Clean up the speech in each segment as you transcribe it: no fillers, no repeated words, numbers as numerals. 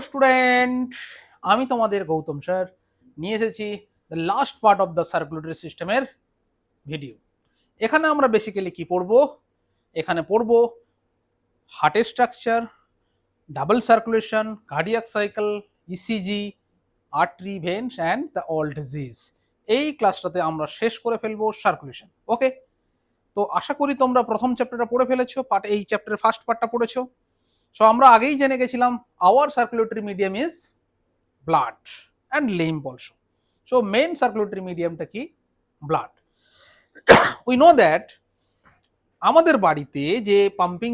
Student, আমি তোমাদের Gautam sir নিয়ে এসেছি the last part of the circulatory সিস্টেমের ভিডিও। এখানে আমরা বেসিক্যালি কি পড়বো? এখানে পড়বো হার্টের structure, double circulation, cardiac cycle, ECG, artery, veins and the all disease. এই ক্লাসটাতে আমরা শেষ করে ফেলবো সার্কুলেশন। ওকে, তো আশা করি তোমরা প্রথম চ্যাপ্টারটা পড়ে ফেলেছো, এই চ্যাপ্টারের ফার্স্ট পার্টটা পড়েছো। সো আমরা আগেই জেনে গেছিলাম our circulatory medium is blood and lymph also. So main circulatory মিডিয়ামটা কি? ব্লাড। উই নো দ্যাট আমাদের বাড়িতে যে পাম্পিং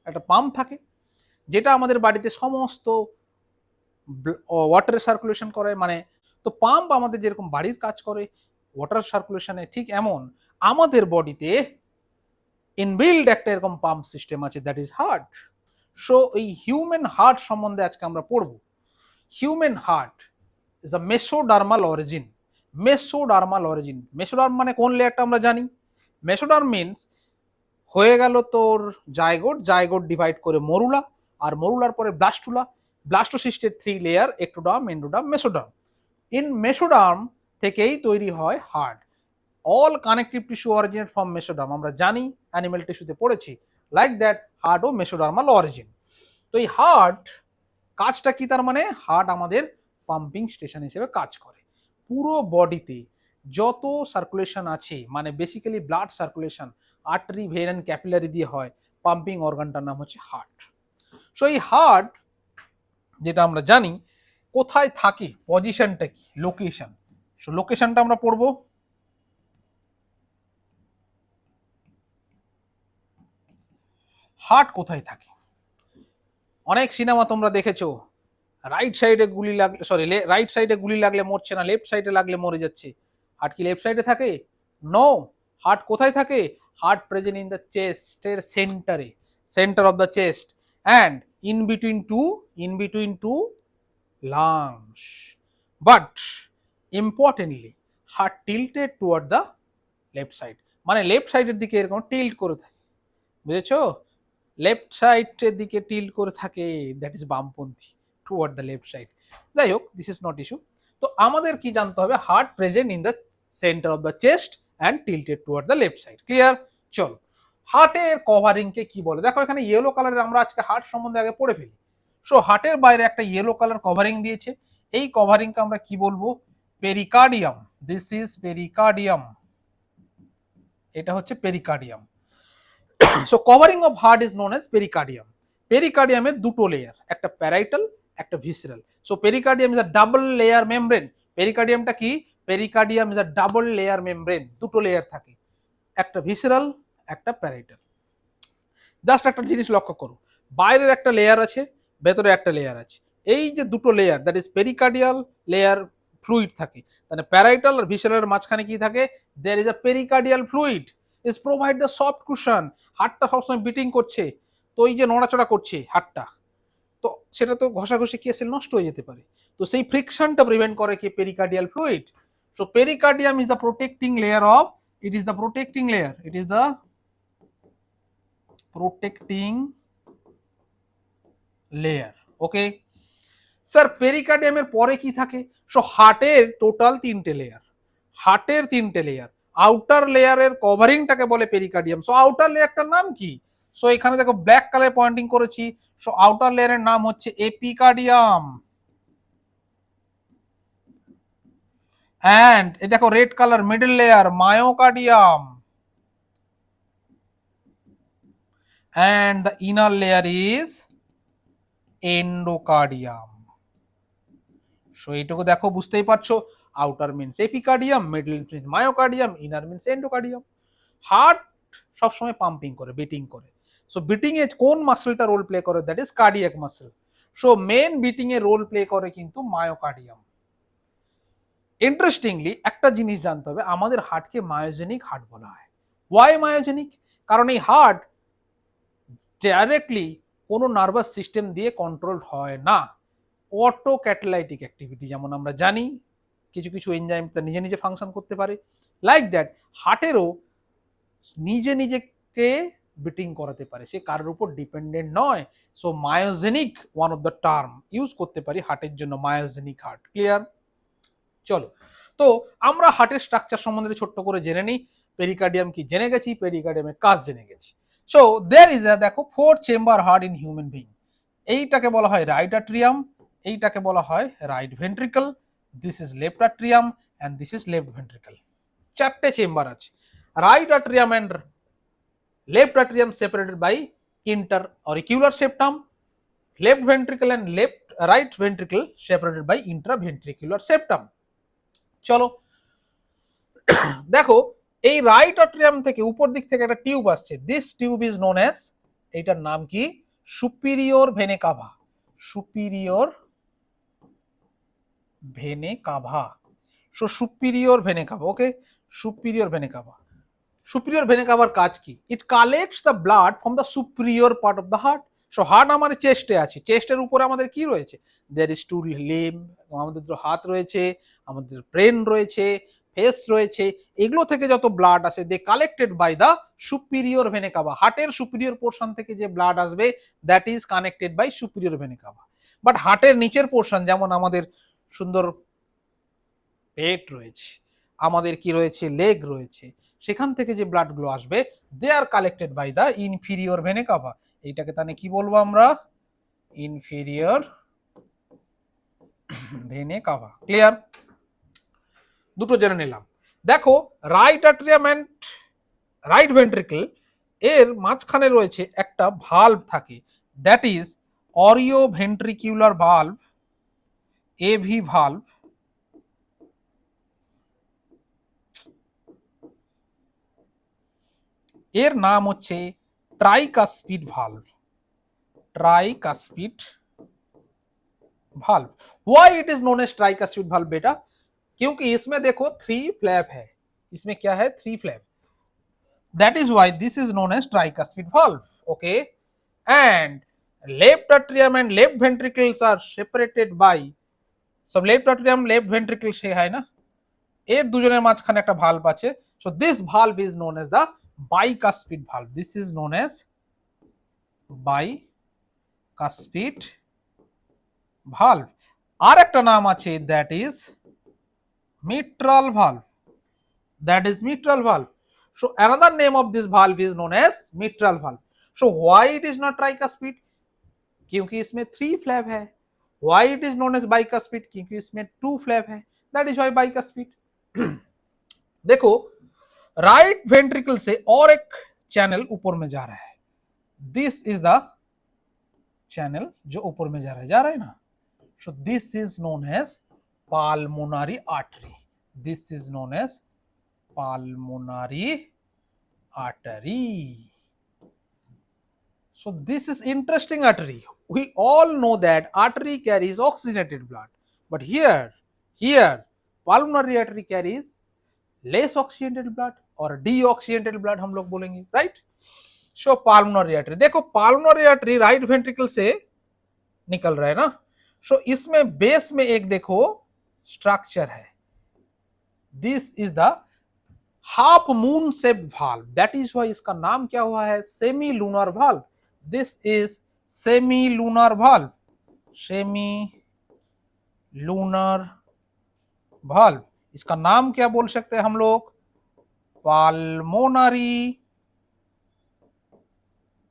একটা পাম্প থাকে, যেটা আমাদের বাড়িতে সমস্ত ওয়াটার সার্কুলেশন করে, মানে তো পাম্প আমাদের যেরকম বাড়ির কাজ করে ওয়াটার সার্কুলেশনে, ঠিক এমন আমাদের বডিতে ইনবিল্ড একটা এরকম পাম্প সিস্টেম আছে, দ্যাট ইজ হার্ট। সো এই হিউম্যান হার্ট সম্বন্ধে আজকে আমরা পড়বো। Human heart is a mesodermal origin. Mesodermal origin, mesoderm মানে কোন লেয়ারটা আমরা জানি? মেসোডার্ম মিনস হয়ে গেল তোর জাইগোট, জাইগোট ডিভাইড করে মরুলা, আর মরুলার পরে ব্লাস্টুলা, ব্লাস্টোসিস্টের 3 layer, ectoderm, endoderm, mesoderm. In mesoderm থেকেই তৈরি হয় heart. All connective tissue originate from mesoderm, আমরা জানি, অ্যানিমেল টিস্যুতে পড়েছি। লাইক দ্যাট হার্ট ও মেসোডার্মাল অরিজিন। তো এই হার্ট কাজটা কি? তার মানে হার্ট আমাদের পাম্পিং স্টেশন হিসেবে কাজ করে। পুরো বডিতে যত সার্কুলেশন আছে, মানে basically blood circulation artery, vein and capillary দিয়ে হয়, পাম্পিং অর্গানটার নাম হচ্ছে হার্ট। সো এই হার্ট যেটা আমরা জানি কোথায় থাকে, পজিশনটা কি, লোকেশন। সো লোকেশনটা আমরা পড়বো। হার্ট কোথায় থাকে? অনেক সিনেমা তোমরা দেখেছো, রাইট সাইডে গুলি লাগলে, সরি, রাইট সাইডে গুলি লাগলে মরছে না, লেফট সাইডে লাগলে মরে যাচ্ছে। হার্ট কি লেফট সাইডে থাকে? নো। হার্ট কোথায় থাকে? হার্ট প্রেজেন্ট ইন দ্য চেস্টের সেন্টারে, centre of the chest, and in between two lungs. But importantly heart tilted toward the left side, মানে লেফট সাইডের দিকে এরকম টিল্ট করে থাকে, বুঝেছো? লেফট সাইডের দিকে টিল্ট করে থাকে, দ্যাট ইজ বামপন্থী, টুয়ার্ড দ্য লেফট সাইড। যাই হোক, দিস ইজ নট ইস্যু। তো আমাদের কি জানতে হবে? Heart present in the centre of the chest and tilted toward the left side. Clear? চলো, হার্টের কভারিংকে কি বলে? দেখো এখানে ইয়েলো কালারের, আমরা আজকে হার্ট সম্বন্ধে আগে পড়ে ফেলি। সো হার্টের বাইরে একটা ইয়েলো কালার কভারিং দিয়েছে, এই কভারিংকে আমরা কি বলবো? পেরিকার্ডিয়াম। দিস ইজ পেরিকার্ডিয়াম, এটা হচ্ছে pericardium. So covering of heart is known as pericardium. পেরিকার্ডিয়ামের দুটো লেয়ার, একটা প্যারাইটাল, একটা visceral. So pericardium is a double layer membrane. পেরিকার্ডিয়ামটা কি? Pericardium is a double layer membrane, দুটো লেয়ার থাকে, একটা ভিসরাল, একটা প্যারাইটাল। জাস্ট একটা জিনিস লক্ষ্য করো, বাইরের একটা লেয়ার আছে, ভেতরে একটা লেয়ার আছে। এই যে দুটো layer, that is pericardial layer, fluid থাকে। তাহলে প্যারাইটাল আর ভিসরালের মাঝখানে কি থাকে? There is a pericardial fluid is provide the soft cushion. হার্টটা সবসময় বিটিং করছে, তো এই যে নড়াচড়া করছে হার্টটা, তো সেটা তো ঘষাঘষি কেসেল নষ্ট হয়ে যেতে পারে। তো সেই ফ্রিকশনটা প্রিভেন্ট করে কি? Pericardial fluid. So pericardium is the protecting layer of, it is the protecting layer, it is the protecting layer. Okay sir, পেরিকার্ডিয়ামের পরে কি থাকে? সো হার্টের টোটাল 3টে লেয়ার, হার্টের 3টে লেয়ার। আউটার লেয়ারের কভারিংটাকে বলে পেরিকার্ডিয়াম। সো আউটার লেয়ারটার নাম কি? সো এখানে দেখো ব্ল্যাক কালার পয়েন্টিং করেছি। সো আউটার লেয়ারের নাম হচ্ছে এপিকার্ডিয়াম, অ্যান্ড এই দেখো red colour middle layer myocardium, and the inner layer is endocardium. So এইটুকু দেখো, বুঝতেই পারছো, outer means epicardium, middle means myocardium, inner means endocardium. Heart সবসময় পাম্পিং করে, বিটিং করে। সো বিটিং এ কোন মাসেলটা রোল প্লে করে? That is cardiac muscle. So main beating এ রোল প্লে করে কিন্তু মায়োকার্ডিয়াম। ইন্টারেস্টিংলি একটা জিনিস জানতে হবে, আমাদের হার্টকে মায়োজেনিক হার্ট বলা হয়। Why myogenic? কারণ এই হার্ট ডাইরেক্টলি কোনো নার্ভাস সিস্টেম দিয়ে কন্ট্রোল হয় না, অটো ক্যাটালাইটিক অ্যাক্টিভিটি, যেমন আমরা জানি কিছু কিছু এনজাইম নিজে নিজে ফাংশন করতে পারে, লাইক দ্যাট হার্টেরও নিজে নিজেকে বিটিং করাতে পারে, সে কারোর উপর ডিপেন্ডেন্ট নয়। So myogenic one of the term use করতে পারি হার্টের জন্য, মায়োজেনিক হার্ট। ক্লিয়ার? চলো, তো আমরা হার্টের স্ট্রাকচার সম্বন্ধে ছোট্ট করে জেনে নিই। পেরিকার্ডিয়াম কি জেনে গেছি, পেরিকার্ডিয়ামের কাজ জেনে গেছি। সো দেয়ার ইজ আ, দেখো, 4 chamber heart in human being. এইটাকে বলা হয় রাইট অ্যাট্রিয়াম, এইটাকে বলা হয় right ventricle, this is left atrium and this is left ventricle. 4টে চেম্বার আছে। Right atrium and left atrium separated by inter auricular septum, left ventricle and right ventricle separated by intraventricular septum. চলো দেখো, এই right atrium থেকে উপর দিক থেকে একটা টিউব আসছে, this tube is known as, এইটার নাম কি, superior vena cava. Superior vena cava. So superior vena cava, okay, superior vena cava. Superior vena কাভার কাজ কি? It collects the blood from the superior part of the heart. So heart আমাদের চেস্টে আছে, চেস্টের উপরে আমাদের কি রয়েছে, দেয়ার ইজ টু লিম্ব, আমাদের হাত রয়েছে, আমাদের ব্রেন রয়েছে, ফেস রয়েছে, এগুলো থেকে যত ব্লাড আসে they collected by the superior vena cava. হার্টের সুপিরিয়র পোর্শন থেকে যে ব্লাড আসবে that is connected by superior vena cava. But হার্টের নিচের পোর্শন, যেমন আমাদের সুন্দর পেট রয়েছে, আমাদের কি রয়েছে, লেগ রয়েছে, সেখান থেকে যে ব্লাডগুলো আসবে they are collected by the inferior vena cava. এইটাকে তাহলে কি বলবো আমরা, ইনফিরিয়র ভেনে কাভা। ক্লিয়ার? দুটো জেনে নিলাম। দেখো, right atrium and right ventricle এর মাঝখানে রয়েছে একটা ভালভ থাকে, that is atrioventricular valve, AV valve. এর নাম হচ্ছে tricuspid valve. Tricuspid valve। Why it is known as tricuspid valve बेटा? क्योंकि इसमें देखो 3 फ्लैप है, इसमें क्या है, 3 flap, that is why this is known as tricuspid valve। okay, and left atrium and left ventricles are separated by, so left atrium left ventricle সে হয় না, এর দুজনের মাঝখানে একটা ভালভ আছে। so this valve is known as the bicuspid valve, this is known as bicuspid valve। আর একটা নাম আছে, that is mitral valve, that is mitral valve। so another name of this valve is known as mitral valve। so why it is not tricuspid? क्योंकि इसमें 3 flap है। why it is known as bicuspid? क्योंकि इसमें 2 flap है, that is why bicuspid। देखो, right ventricle से और एक चैनल ऊपर में जा रहा है, दिस इज द चैनल जो ऊपर में जा रहा है ना। so this is known as pulmonary artery, this is known as pulmonary artery। so this is interesting artery, we all know that artery carries oxygenated blood, but here pulmonary artery carries less oxygenated blood or deoxygenated blood हम लोग बोलेंगे, right? so pulmonary artery, देखो pulmonary artery right ventricle से निकल रहा है ना। so इसमें बेस में एक देखो स्ट्रक्चर है, this is the half moon shaped valve, that is why इसका नाम क्या हुआ है, semilunar valve. This is semilunar valve, semilunar valve. इसका नाम क्या बोल सकते हैं हम लोग, पाल्मोनरी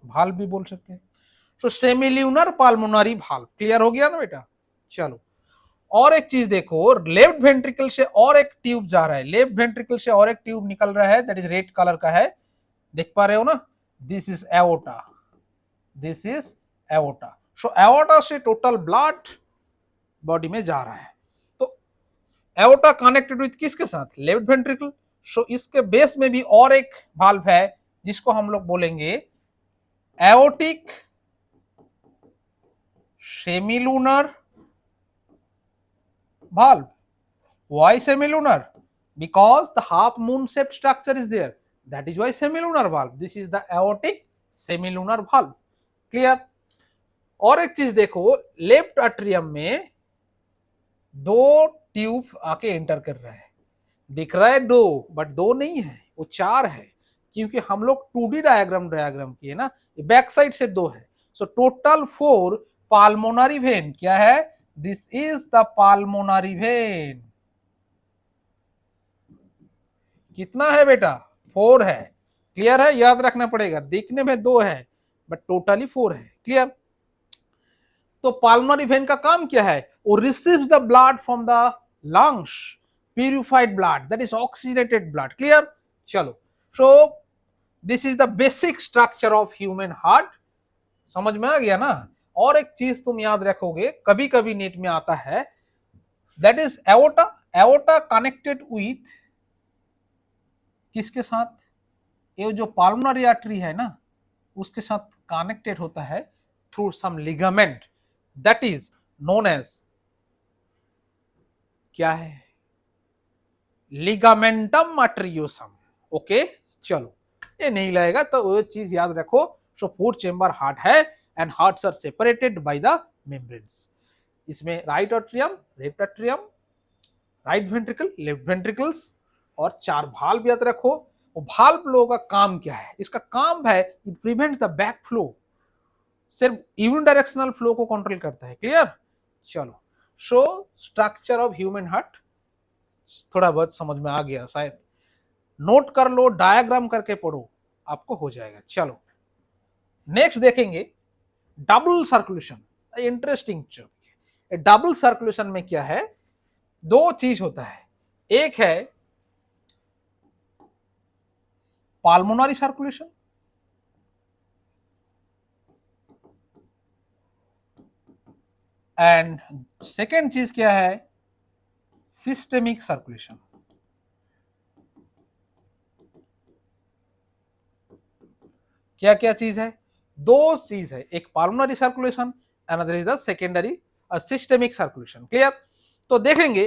वाल्व भी बोल सकते हैं। तो सेमिल्यूनर पाल्मोनरी वाल्व। क्लियर हो गया ना बेटा? चलो, और एक चीज देखो, लेफ्ट वेंट्रिकल से और एक ट्यूब जा रहा है, लेफ्ट वेंट्रिकल से और एक ट्यूब निकल रहा है, दैट इज रेड कलर का है, देख पा रहे हो ना, this is aorta, this is aorta. So aorta से टोटल ब्लड बॉडी में जा रहा है, तो एओर्टा कनेक्टेड विथ किसके साथ, लेफ्ट वेंट्रिकल। सो इसके बेस में भी और एक वाल्व है जिसको हम लोग बोलेंगे aortic सेमिलूनर valve। why semilunar? because the half moon shaped structure is there, that is why semilunar valve, this is the aortic semilunar valve। clear? और एक चीज देखो, लेफ्ट अट्रियम में 2 ट्यूब आके एंटर कर रहा है, दिख रहा है 2, बट 2 नहीं है, वो 4 है। क्योंकि हम लोग 2D डायग्राम किए ना, बैक साइड से 2 है, सो टोटल 4 पाल्मोनरी वेन। क्या है? This is the pulmonary vein. कितना है बेटा? 4 है। क्लियर है? याद रखना पड़ेगा, देखने में 2 है बट टोटली 4 है। क्लियर? तो पाल्मोनरी वेन का काम क्या है? वो receives the blood from the lungs, purified blood, that is oxidated blood. Clear? चलो, so this is the basic structure of human heart. समझ में आ गया ना? और एक चीज तुम याद रखोगे, कभी कभी नेट में आता है, that is aorta. Aorta connected with किसके साथ? ये जो पाल्मोनरी आर्टरी है ना, उसके साथ कनेक्टेड होता है through some ligament, that is known as, क्या है? लिगामेंटम आर्टरियोसम। ओके, चलो, ये नहीं लगेगा तो वो चीज याद रखो। सो 4 चेंबर हार्ट है and hearts are separated by the membranes. इसमें right atrium, left atrium, right ventricle, left ventricles और 4 भाल्व याद रखो। वो भाल्व लोगों का काम क्या है? इसका काम है it prevents the back flow, सिर्फ यूनिडायरेक्शनल फ्लो को कंट्रोल करता है। क्लियर? चलो, so structure of human heart थोड़ा बहुत समझ में आ गया शायद, नोट कर लो, डायग्राम करके पढ़ो, आपको हो जाएगा। चलो, नेक्स्ट देखेंगे double circulation. Interesting. Double circulation में क्या है? 2 चीज होता है, एक है पाल्मोनरी सर्कुलेशन एंड सेकेंड चीज क्या है? Systemic circulation. क्या क्या चीज है? 2 चीज है, एक pulmonary circulation, another is the secondary systemic circulation. Clear? तो देखेंगे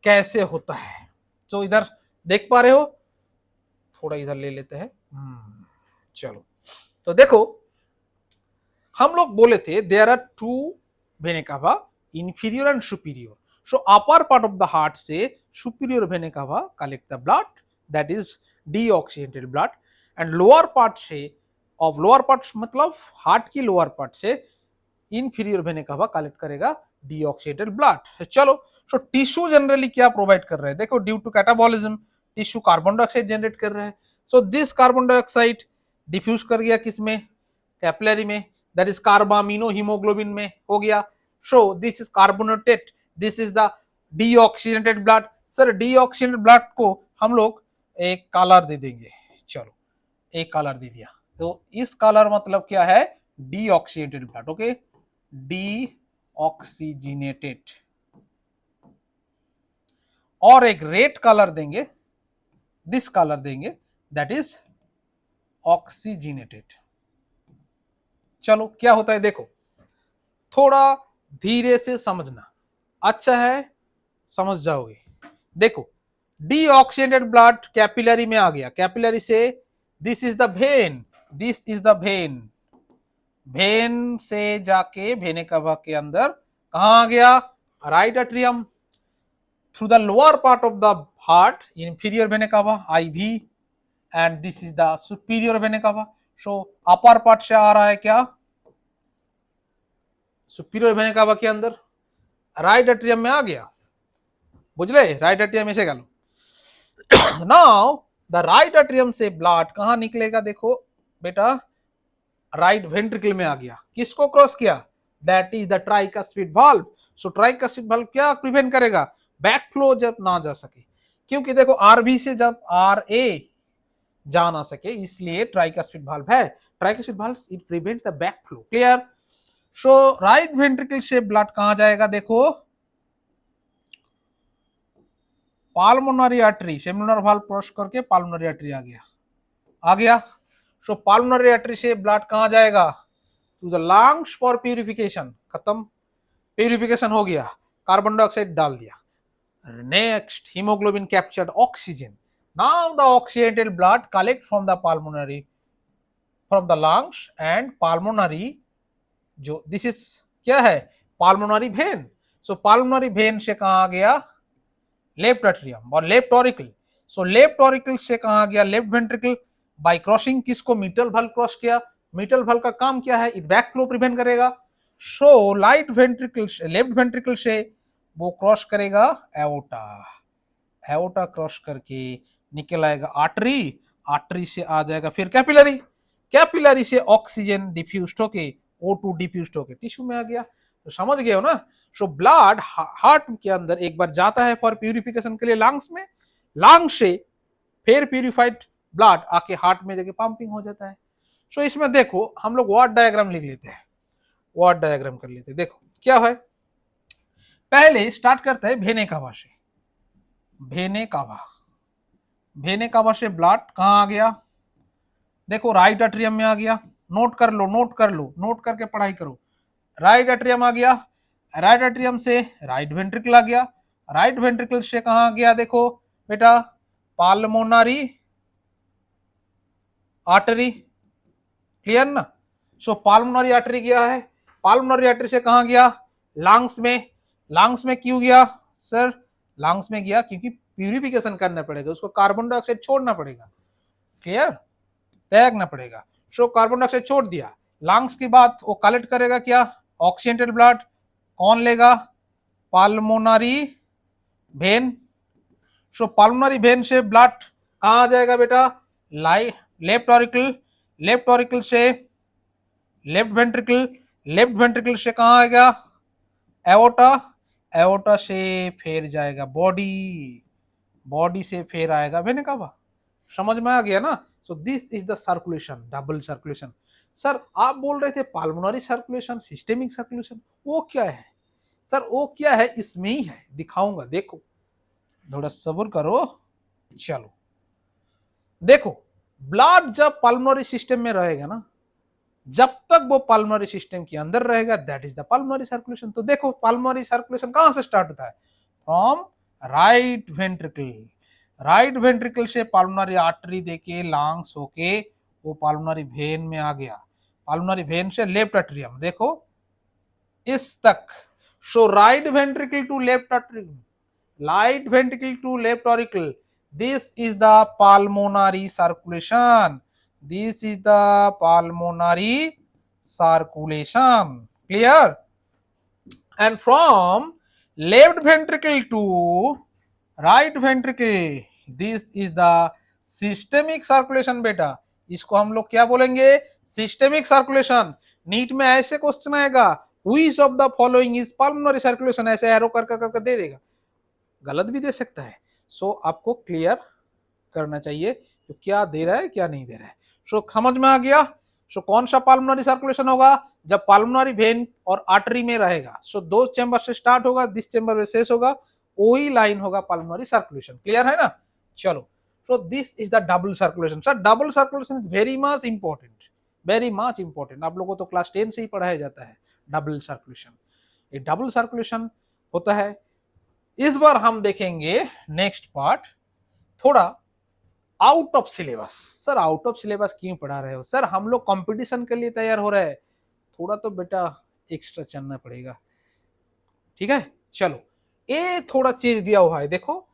कैसे होता है। तो इधर देख पा रहे हो, थोड़ा इधर ले लेते हैं। चलो, तो देखो, हम लोग बोले थे there are 2 vena cava, inferior and superior. So upper part of the heart से superior vena cava collect the blood, that is deoxygenated blood, and lower part से, ऑफ लोअर पार्ट मतलब हार्ट की लोअर पार्ट से inferior vena cava collect करेगा deoxygenated blood. चलो, so tissue generally क्या provide कर रहे हैं? देखो, due to catabolism tissue carbon dioxide generate कर रहे हैं। So this carbon dioxide diffuse कर गया किसमें? कैपिलरी में, दैट इज कार्बामिनो हीमोग्लोबिन में हो गया। So this is carbonated, this is the deoxygenated blood. Sir, deoxygenated blood को हम लोग एक कलर दे देंगे। चलो, एक कलर दे दिया, तो इस कलर मतलब क्या है? डीऑक्सीजेनेटेड ब्लड। Okay, deoxygenated. और एक रेड कलर देंगे, दिस कलर देंगे, दैट इज ऑक्सीजिनेटेड। चलो, क्या होता है देखो, थोड़ा धीरे से समझना, अच्छा है, समझ जाओगे। देखो, डीऑक्सीजेनेटेड ब्लड कैपिलरी में आ गया, कैपिलरी से this is the vein, this is the vein, vein से जाके वेना कावा के अंदर कहां आ गया? Right atrium, through the lower part of the heart, inferior vena cava IV, and this is the superior vena cava. So upper part से आ रहा है क्या? सुपीरियर वेना कावा के अंदर राइट एट्रियम में आ गया, बुझले? राइट एट्रियम ऐसे कर लो। नाउ द राइट एट्रियम से ब्लड कहां निकलेगा? देखो बेटा, राइट वेंट्रिकल में आ गया, किसको क्रॉस किया? That is the tricuspid valve. So tricuspid valve क्या प्रिवेंट करेगा? बैक फ्लो जब ना जा सके, क्योंकि देखो आरबी से जब आर ए जा ना सके, इसलिए ट्राइकस्पिड वाल्व है। Tricuspid valve it prevents the back flow. Clear? So right ventricle से ब्लड कहां जाएगा? देखो, पाल्मोनरी आर्टरी, सेमिनल वाल्व क्रॉस करके पाल्मोनरी आर्टरी आ गया, आ गया। सो पाल्मोनरी आर्टरी से ब्लड कहां जाएगा? To the lungs for purification. खत्म, प्यूरिफिकेशन हो गया, कार्बन डाइऑक्साइड डाल दिया। Next, haemoglobin captured oxygen. Now the oxidated blood collect from the pulmonary, from the lungs and pulmonary, जो दिस इज क्या है? पाल्मोनरी वेन। सो पाल्मोनरी वेन से कहां आ गया? लेफ्ट एट्रियम और left auricle. So left auricle से कहां आ गया? Left ventricle. बाय क्रॉसिंग किसको, मिटल वाल्व क्रॉस किया। मिटल वाल्व का काम क्या है, इट बैक फ्लो प्रिवेंट करेगा। सो लाइट वेंट्रिकल से, लेफ्ट वेंट्रिकल से वो क्रॉस करेगा एओर्टा, एओर्टा क्रॉस करके निकल आएगा आर्टरी, आर्टरी से आ जाएगा फिर कैपिलरी, कैपिलरी से ऑक्सीजन डिफ्यूज होके O2 डिफ्यूज होके टिश्यू में आ गया। तो समझ गए हो ना। सो ब्लड हार्ट के अंदर एक बार जाता है फॉर प्यूरिफिकेशन के लिए लंग्स में, लंग्स से फिर प्यूरिफाइड ब्लड आके हार्ट में जाके पंपिंग हो जाता है। सो इसमें देखो हम लोग वाट डायग्राम लिख लेते हैं, वाट डायग्राम कर लेते हैं। देखो क्या है, पहले स्टार्ट करते हैं भेने कावा से, भेने कावा, भेने कावा से ब्लड कहाँ आ गया, देखो राइट एट्रियम में आ गया। नोट कर लो, नोट कर लो, नोट करके पढ़ाई करो। राइट एट्रियम आ गया, राइट एट्रियम से राइट वेंट्रिकल आ गया, राइट वेंट्रिकल से कहाँ आ गया देखो बेटा, पाल्मोनरी आर्टरी, क्लियर ना। सो पाल्मोनरी आर्टरी गया है, पाल्मोनरी आर्टरी से कहाँ गया, लंग्स में। लंग्स में क्यों गया सर, लंग्स में गया क्योंकि प्यूरिफिकेशन करना पड़ेगा, उसको कार्बन डाइऑक्साइड छोड़ना पड़ेगा, क्लियर, त्यागना पड़ेगा। सो कार्बन डाइऑक्साइड छोड़ दिया, लंग्स की बात वो कलेक्ट करेगा क्या, ऑक्सीजनेटेड ब्लड, कौन लेगा, पाल्मोनरी वेन। सो पाल्मोनरी वेन से ब्लड कहाँ आ जाएगा बेटा, लेफ्ट ऑरिकल, लेफ्ट ऑरिकल से लेफ्ट वेंट्रिकल, लेफ्ट वेंट्रिकल से कहाँ आएगा, एओर्टा, एओर्टा से फिर जाएगा बॉडी, बॉडी से फिर आएगा वेने कावा। समझ में आ गया ना। So this is the circulation, double circulation. Sir आप बोल रहे थे पाल्मोनरी सर्कुलेशन, सिस्टेमिक सर्कुलेशन, वो क्या है सर, वो क्या है, इसमें ही है, दिखाऊंगा, देखो थोड़ा सब्र करो। चलो देखो, ब्लड जब पाल्मोनरी सिस्टम में रहेगा ना, जब तक वो पाल्मोनरी सिस्टम के अंदर रहेगा, दैट इज द पाल्मोनरी सर्कुलेशन। तो देखो पाल्मोनरी सर्कुलेशन कहां से स्टार्ट होता है, from right ventricle, right ventricle से पाल्मोनरी आर्टरी देके लंग्स होके वो पाल्मोनरी वेन में आ गया, पाल्मोनरी वेन से लेफ्ट एट्रियम देखो इस तक। So right ventricle to left atrium, right ventricle to left auricle, this is the pulmonary circulation, this is the pulmonary circulation, clear। and from left ventricle to right ventricle, this is the systemic circulation बेटा। इसको हम लोग क्या बोलेंगे, systemic circulation. NEET में ऐसे question आएगा, which of the following is pulmonary circulation, ऐसे एरो कर कर दे देगा, गलत भी दे सकता है। सो आपको क्लियर करना चाहिए तो क्या दे रहा है क्या नहीं दे रहा है। सो समझ में आ गया। सो कौन सा पाल्मोनरी सर्कुलेशन होगा, जब पाल्मोनरी वेन और आर्टरी में रहेगा। सो दो चैम्बर से स्टार्ट होगा, दिस चैम्बर में शेष होगा, वही लाइन होगा पाल्मोनरी सर्कुलेशन, क्लियर है ना। चलो so this is the double circulation. Sir double circulation is very much important, very much important, आप लोगों को तो क्लास 10 से ही पढ़ाया जाता है डबल सर्कुलेशन। ये डबल सर्कुलेशन होता है। इस बार हम देखेंगे नेक्स्ट पार्ट थोड़ा out of syllabus. Sir out of syllabus क्यों पढ़ा रहे हो सर, हम लोग कंपटीशन के लिए तैयार हो रहे हैं, थोड़ा तो बेटा एक्स्ट्रा चलना पड़ेगा, ठीक है। चलो ये थोड़ा चीज दिया हुआ है, देखो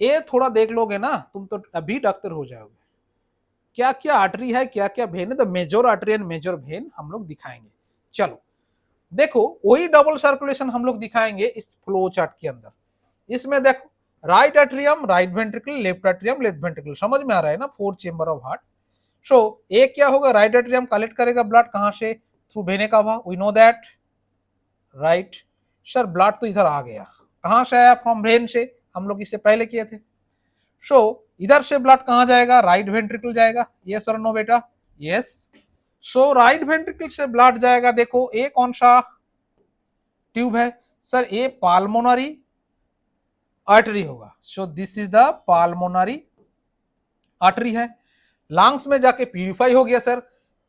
ये थोड़ा देख लोगे ना तुम तो अभी डॉक्टर हो जाओगे। क्या क्या आर्टरी है, क्या क्या वेन है, तो major artery and major vein हम लोग दिखाएंगे। चलो देखो वही डबल सर्कुलेशन हम लोग दिखाएंगे इस फ्लो चार्ट के अंदर। इसमें देखो right atrium, right ventricle, left atrium, left ventricle, समझ में आ रहा है ना, 4 चेंबर ऑफ हार्ट। सो एक क्या होगा, राइट एट्रियम कलेक्ट करेगा ब्लड कहां से, through venae cava, we know that, right. Sir blood तो इधर आ गया, कहां से आया, फ्रॉम वेन से, हम लोग इससे पहले किए थे। सो इधर से ब्लड कहां जाएगा, राइट वेंट्रिकल जाएगा, यस और नो बेटा, यस। सो राइट वेंट्रिकल से ब्लड जाएगा, देखो ये कौन सा ट्यूब है सर, ये पाल्मोनरी आर्टरी होगा। So this is the pulmonary artery है, लंग्स में जाके प्यूरिफाई हो गया सर।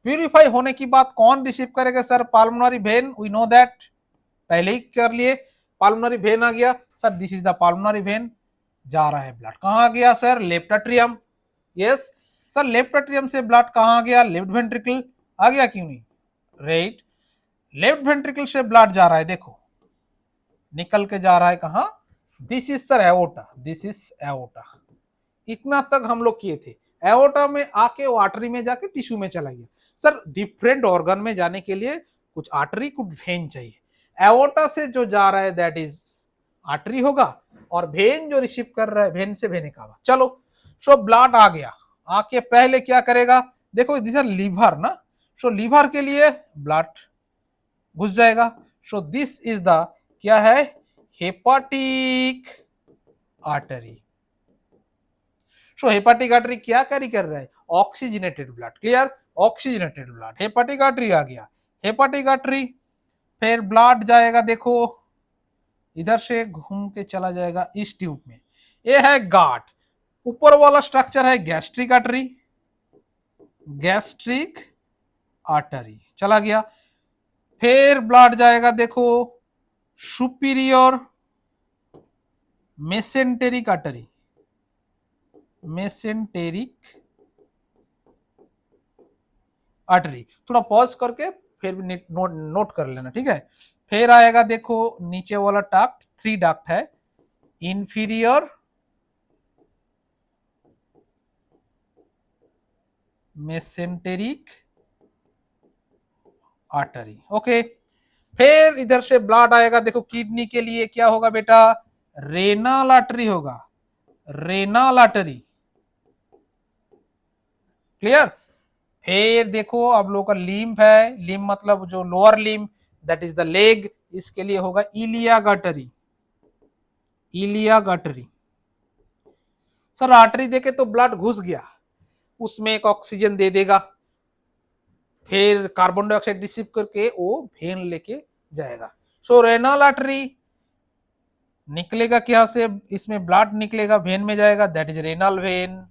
प्यूरिफाई होने की बात कौन रिसीव करेगा sir, pulmonary vein, we know that, पहले ही कर लिए, पाल्मोनरी वेन आ गया sir, this is the pulmonary vein, जा रहा है ब्लड कहां आ गया sir, left atrium, yes sir. Left atrium से ब्लड कहां आ गया, लेफ्ट वेंट्रिकल आ गया, क्यों नहीं, राइट। लेफ्ट वेंट्रिकल से ब्लड जा रहा है, देखो निकल के जा रहा है कहां, this is sir aorta, this is aorta. इतना तक हम लोग किए थे। एओर्टा में आके वो आर्टरी में जाके टिश्यू में चला गया। सर डिफरेंट ऑर्गन में जाने के लिए कुछ आर्टरी कुछ वेन चाहिए। एओर्टा से जो जा रहा है दैट इज आर्टरी होगा, और वेन जो रिसीव कर रहा है वेन से वेने कावा। चलो सो ब्लड आ गया, आके पहले क्या करेगा, देखो दिस आर लीवर ना, सो लीवर के लिए ब्लड घुस जाएगा। सो दिस इज द क्या है, hepatic artery. So hepatic artery क्या कैरी कर रहा है, oxygenated blood. Clear, oxygenated blood, hepatic artery आ गया। हेपाटिक आर्टरी फिर ब्लड जाएगा, देखो इधर से घूम के चला जाएगा इस ट्यूब में, ये है गार्ड। ऊपर वाला स्ट्रक्चर है गैस्ट्रिक आर्टरी, गैस्ट्रिक आर्टरी चला गया। फिर ब्लड जाएगा देखो superior mesenteric artery, mesenteric artery. थोड़ा पॉज करके फिर भी नोट कर लेना, ठीक है। फिर आएगा देखो नीचे वाला डक्ट, 3 डक्ट है, इंफीरियर मेसेंटेरिक आर्टरी। ओके, फिर इधर से ब्लड आएगा देखो किडनी के लिए, क्या होगा बेटा, रेनल आर्टरी होगा, रेनल आर्टरी। क्लियर। फिर देखो अब लोग का लिम्फ है, लिम्फ मतलब जो lower lymph that is the leg, इसके लिए होगा iliac artery, iliac artery. Sir artery देके तो ब्लड घुस गया, उसमें एक ऑक्सीजन दे देगा, फिर कार्बन डाइऑक्साइड रिसीव करके वो वेन लेके जाएगा। सो रेनल आर्टरी निकलेगा क्या से, इसमें ब्लड निकलेगा वेन में जाएगा, दैट इज रेनल वेन।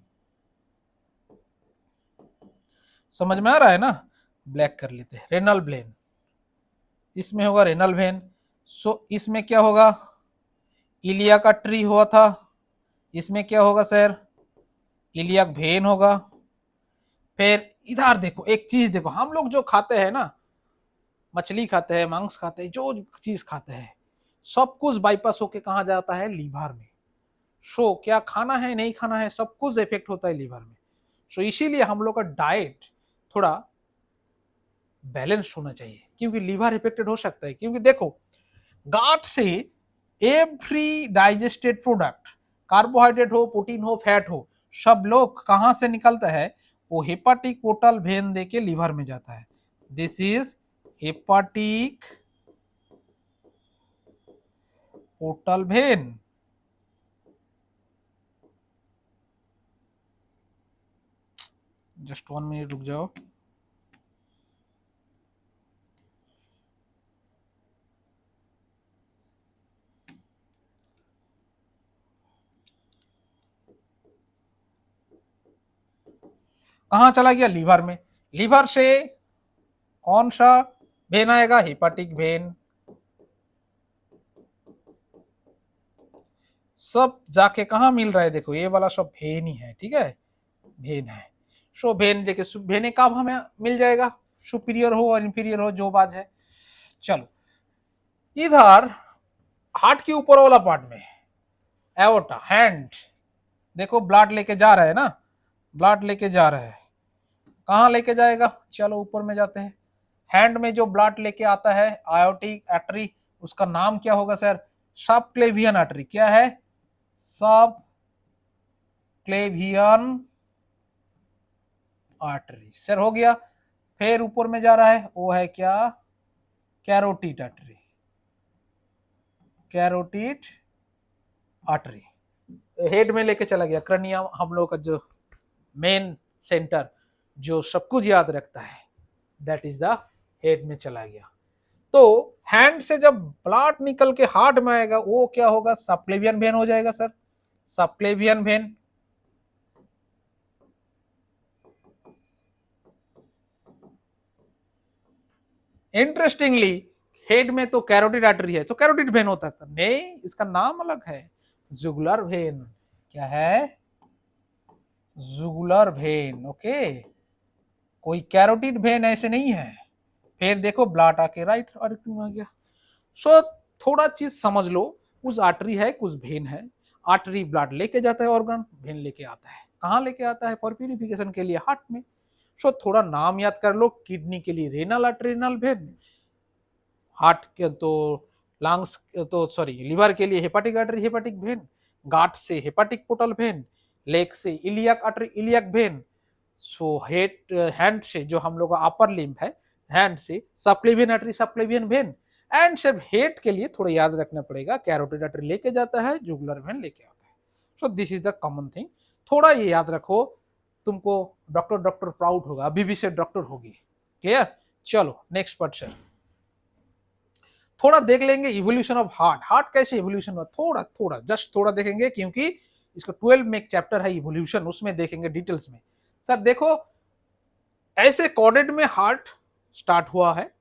समझ में आ रहा है ना, ब्लैक कर लेते हैं, रेनल वेन, इसमें होगा रेनल वेन। सो इसमें क्या होगा, इलियाक आर्टरी हुआ था, इसमें क्या होगा सर, इलियाक वेन होगा। फिर इधर देखो एक चीज देखो, हम लोग जो खाते हैं ना, मछली खाते हैं, मांस खाते हैं, जो चीज खाते हैं सब कुछ बाईपास होके कहाँ जाता है, लीवर में। सो क्या खाना है नहीं खाना है सब कुछ इफेक्ट होता है लीवर में। सो इसीलिए हम लोग का डाइट थोड़ा बैलेंस होना चाहिए, क्योंकि लीवर इफेक्टेड हो सकता है। क्योंकि देखो गाट से एवरी डाइजेस्टेड प्रोडक्ट, कार्बोहाइड्रेट हो, प्रोटीन हो, फैट हो, सब लोग कहां से निकलता है, वो हेपाटिक पोर्टल वेन दे के लीवर में जाता है। This is hepatic portal vein. Just 1 minute रुक जाओ। कहां चला गया, लीवर में। लीवर से कौन सा वेन आएगा, हेपाटिक वेन। सब जाके कहां मिल रहा है, देखो ये वाला सब वेन ही है, ठीक है, वेन है। सो वेन देखिए, वेन कब हमें मिल जाएगा, सुपीरियर हो और इंफीरियर हो, जो बात है। चलो इधर हार्ट के ऊपर वाला पार्ट में एओर्टा, हैंड, देखो ब्लड लेके जा रहा है ना, ब्लड लेके जा रहा है, कहां लेके जाएगा, चलो ऊपर में जाते हैं। हैंड में जो ब्लड लेके आता है आयोटिक आर्टरी, उसका नाम क्या होगा सर, सब क्लेवियन आर्टरी। क्या है, सब क्लेवियन आर्टरी, सर हो गया। फिर ऊपर में जा रहा है, वो है क्या, carotid artery, carotid artery. Head में लेके चला गया, क्रनियम हम लोग का जो मेन सेंटर जो सब कुछ याद रखता है, दैट इज द हेड में चला गया। तो हैंड से जब ब्लड निकल के हार्ट में आएगा, वो क्या होगा, सबक्लेवियन वेन हो जाएगा sir, subclavian vein. Interestingly head में तो कैरोटिड आर्टरी है, तो कैरोटिड वेन होता था, नहीं इसका नाम अलग है, जुगुलर वेन। क्या है, जुगुलर वेन। ओके, कोई कैरोटिड वेन ऐसे नहीं है। फिर देखो ब्लड आके राइट आर्टरी में आ गया। सो थोड़ा चीज समझ लो, कुछ आर्टरी है कुछ वेन है। आर्टरी ब्लड लेके जाता है ऑर्गन, वेन लेके आता है। कहाँ लेके आता है? फॉर प्यूरिफिकेशन के लिए हार्ट में। सो थोड़ा नाम याद कर लो, किडनी के लिए रेनल आर्टरीनल वेन, हार्ट के तो लंग्स तो सॉरी लिवर के लिए हेपाटिक आर्टरी हेपाटिक वेन, गाट से हेपाटिक पोर्टल वेन, लेग से iliac artery iliac when. So head hand से जो हम लोग का अपर लिम्ब है, हैंड से subclavian artery subclavian vein. And सिर्फ हेड के लिए थोड़ा याद रखना पड़ेगा, कैरोटिड आर्टरी लेके जाता है, जुगुलर वेन लेके आता है। सो this is the common thing, थोड़ा ये याद रखो, तुमको डॉक्टर डॉक्टर प्राउड होगा, अभी भी से डॉक्टर होगी। क्लियर? चलो नेक्स्ट पार्ट सर, थोड़ा देख लेंगे इवोल्यूशन ऑफ हार्ट, हार्ट कैसे इवोल्यूशन हुआ, थोड़ा थोड़ा जस्ट थोड़ा देखेंगे, क्योंकि इसका 12 में एक चैप्टर है इवोल्यूशन, उसमें देखेंगे डिटेल्स में। सर देखो, ऐसे कॉर्डेड में हार्ट स्टार्ट हुआ है,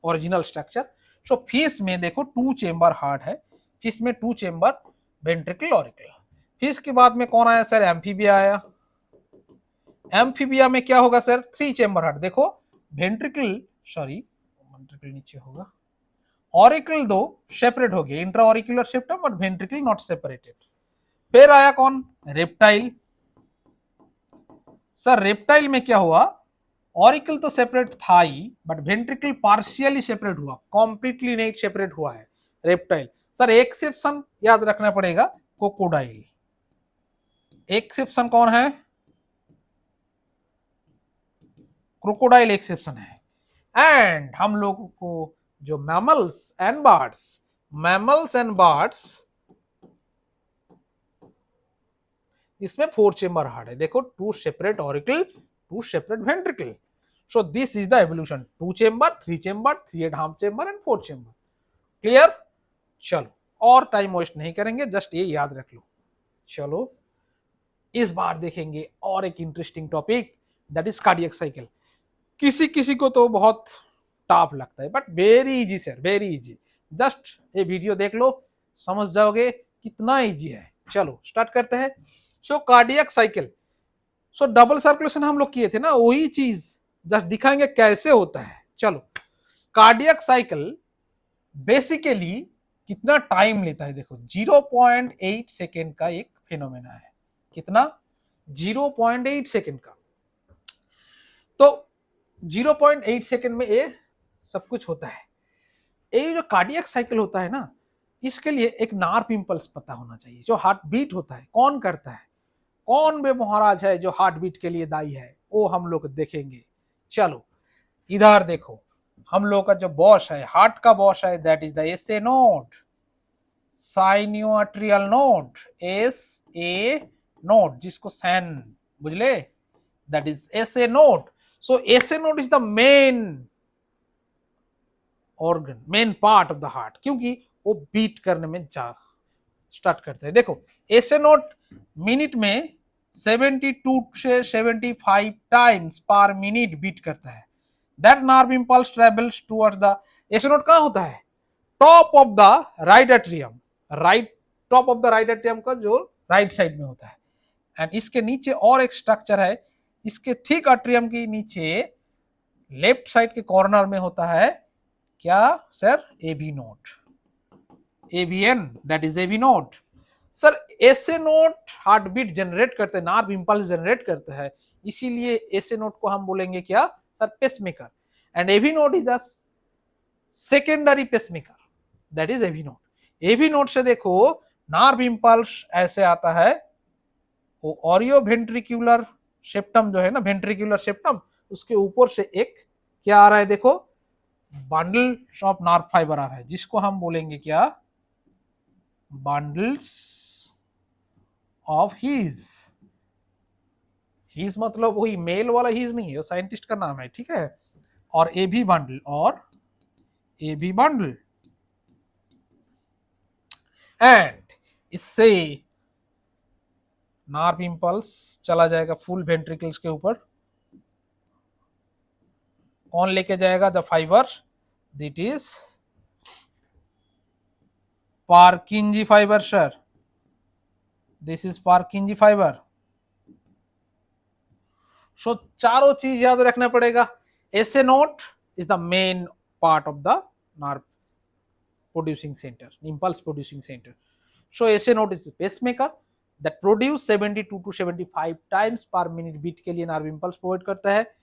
ओरिजिनल स्ट्रक्चर। सो फिश में देखो 2 चेंबर हार्ट है, फिश में 2 चेंबर वेंट्रिकल ऑरिकल। फिश के बाद में कौन आया सर? एम्फीबिया आया। एम्फीबिया में क्या होगा सर? 3 chamber heart. देखो वेंट्रिकल सॉरी वेंट्रिकल नीचे होगा, ऑरिकल दो सेपरेट हो गए, intra auricular septum but ventricle not separated. फिर आया कौन? रेप्टाइल। सर रेप्टाइल में क्या हुआ? ऑरिकल तो सेपरेट था ही, बट वेंट्रिकल पार्शियली सेपरेट हुआ, कंप्लीटली नहीं सेपरेट हुआ है रेप्टाइल। सर एक्सेप्शन याद रखना पड़ेगा, क्रोकोडाइल। एक्सेप्शन कौन है? क्रोकोडाइल एक्सेप्शन है। एंड हम लोगों को जो मैमल्स एंड बर्ड्स इसमें 4 चेंबर हार्ट है। देखो 2 separate auricle, 2 separate ventricle. So this is the evolution, 2 chamber, 3 chamber, 3.5 chamber and 4 chamber. Clear? चलो और टाइम वेस्ट नहीं करेंगे, जस्ट ये याद रख लो। चलो इस बार देखेंगे और एक interesting topic, that is cardiac cycle. किसी किसी को तो बहुत टफ लगता है, but very easy sir, very easy. Just ये वीडियो देख लो, समझ जाओगे कितना इजी है। चलो स्टार्ट करते हैं। So cardiac cycle, so double circulation हम लोग किए थे ना, वही चीज जस्ट दिखाएंगे कैसे होता है। चलो कार्डियक साइकिल बेसिकली कितना टाइम लेता है? देखो 0.8 सेकेंड का एक फिनोमेना है। कितना? 0.8 सेकेंड का। तो 0.8 सेकेंड में ये सब कुछ होता है। ये जो कार्डियक साइकिल होता है ना, इसके लिए एक नार्व इंपल्स पता होना चाहिए। जो हार्ट बीट होता है कौन करता है, कौन वे महाराज है जो हार्ट बीट के लिए दायी है, वो हम लोग देखेंगे। चलो इधर देखो, हम लोग का जो बॉस है, हार्ट का बॉस है, that is the SA node, sinoatrial node, SA node, जिसको सैन बुझले, that is SA node. So SA node is the main organ, main part of the heart, क्योंकि वो बीट करने में स्टार्ट करते हैं। देखो एसए नोड मिनट में 72 से 75 टाइम्स पर मिनट बीट करता है। That nerve impulse travels towards the, SA node कहां होता है? Top of the right atrium, right top of the right atrium का जो राइट साइड में होता है। एंड इसके नीचे और एक स्ट्रक्चर है, इसके ठीक एट्रियम के नीचे लेफ्ट साइड के कॉर्नर में होता है क्या sir? AB node, AVN, that is AB node. Sir SA node heart beat generate करते हैं, नार्व इंपल्स जनरेट करता है, इसीलिए एसए नोड को हम बोलेंगे क्या sir? Pacemaker. And AV node is the secondary pacemaker, that is AV node. AV node से देखो नार्व इंपल्स ऐसे आता है, वो ऑरियो वेंट्रिकुलर सेप्टम जो है ना, वेंट्रिकुलर सेप्टम, उसके ऊपर से एक क्या आ रहा है? देखो बंडल ऑफ नर्व फाइबर आ रहा है, जिसको हम बोलेंगे क्या? Bundles of his. हीज मतलब वही मेल वाला हीज नहीं है, वो साइंटिस्ट का नाम है, ठीक है। और ए भी बंडल, और ए भी बंडल, एंड इससे नार्व इंपल्स चला जाएगा फुल वेंट्रिकल्स के ऊपर। कौन लेके जाएगा? The fibre, that is Purkinje fibre sir, this is Purkinje fibre. So चारों चीज याद रखना पड़ेगा। SA node is the main part of the nerve producing center, impulse producing center. So SA node is pacemaker, that produce 72 to 75 times per minute beat के लिए nerve impulse provide करता है।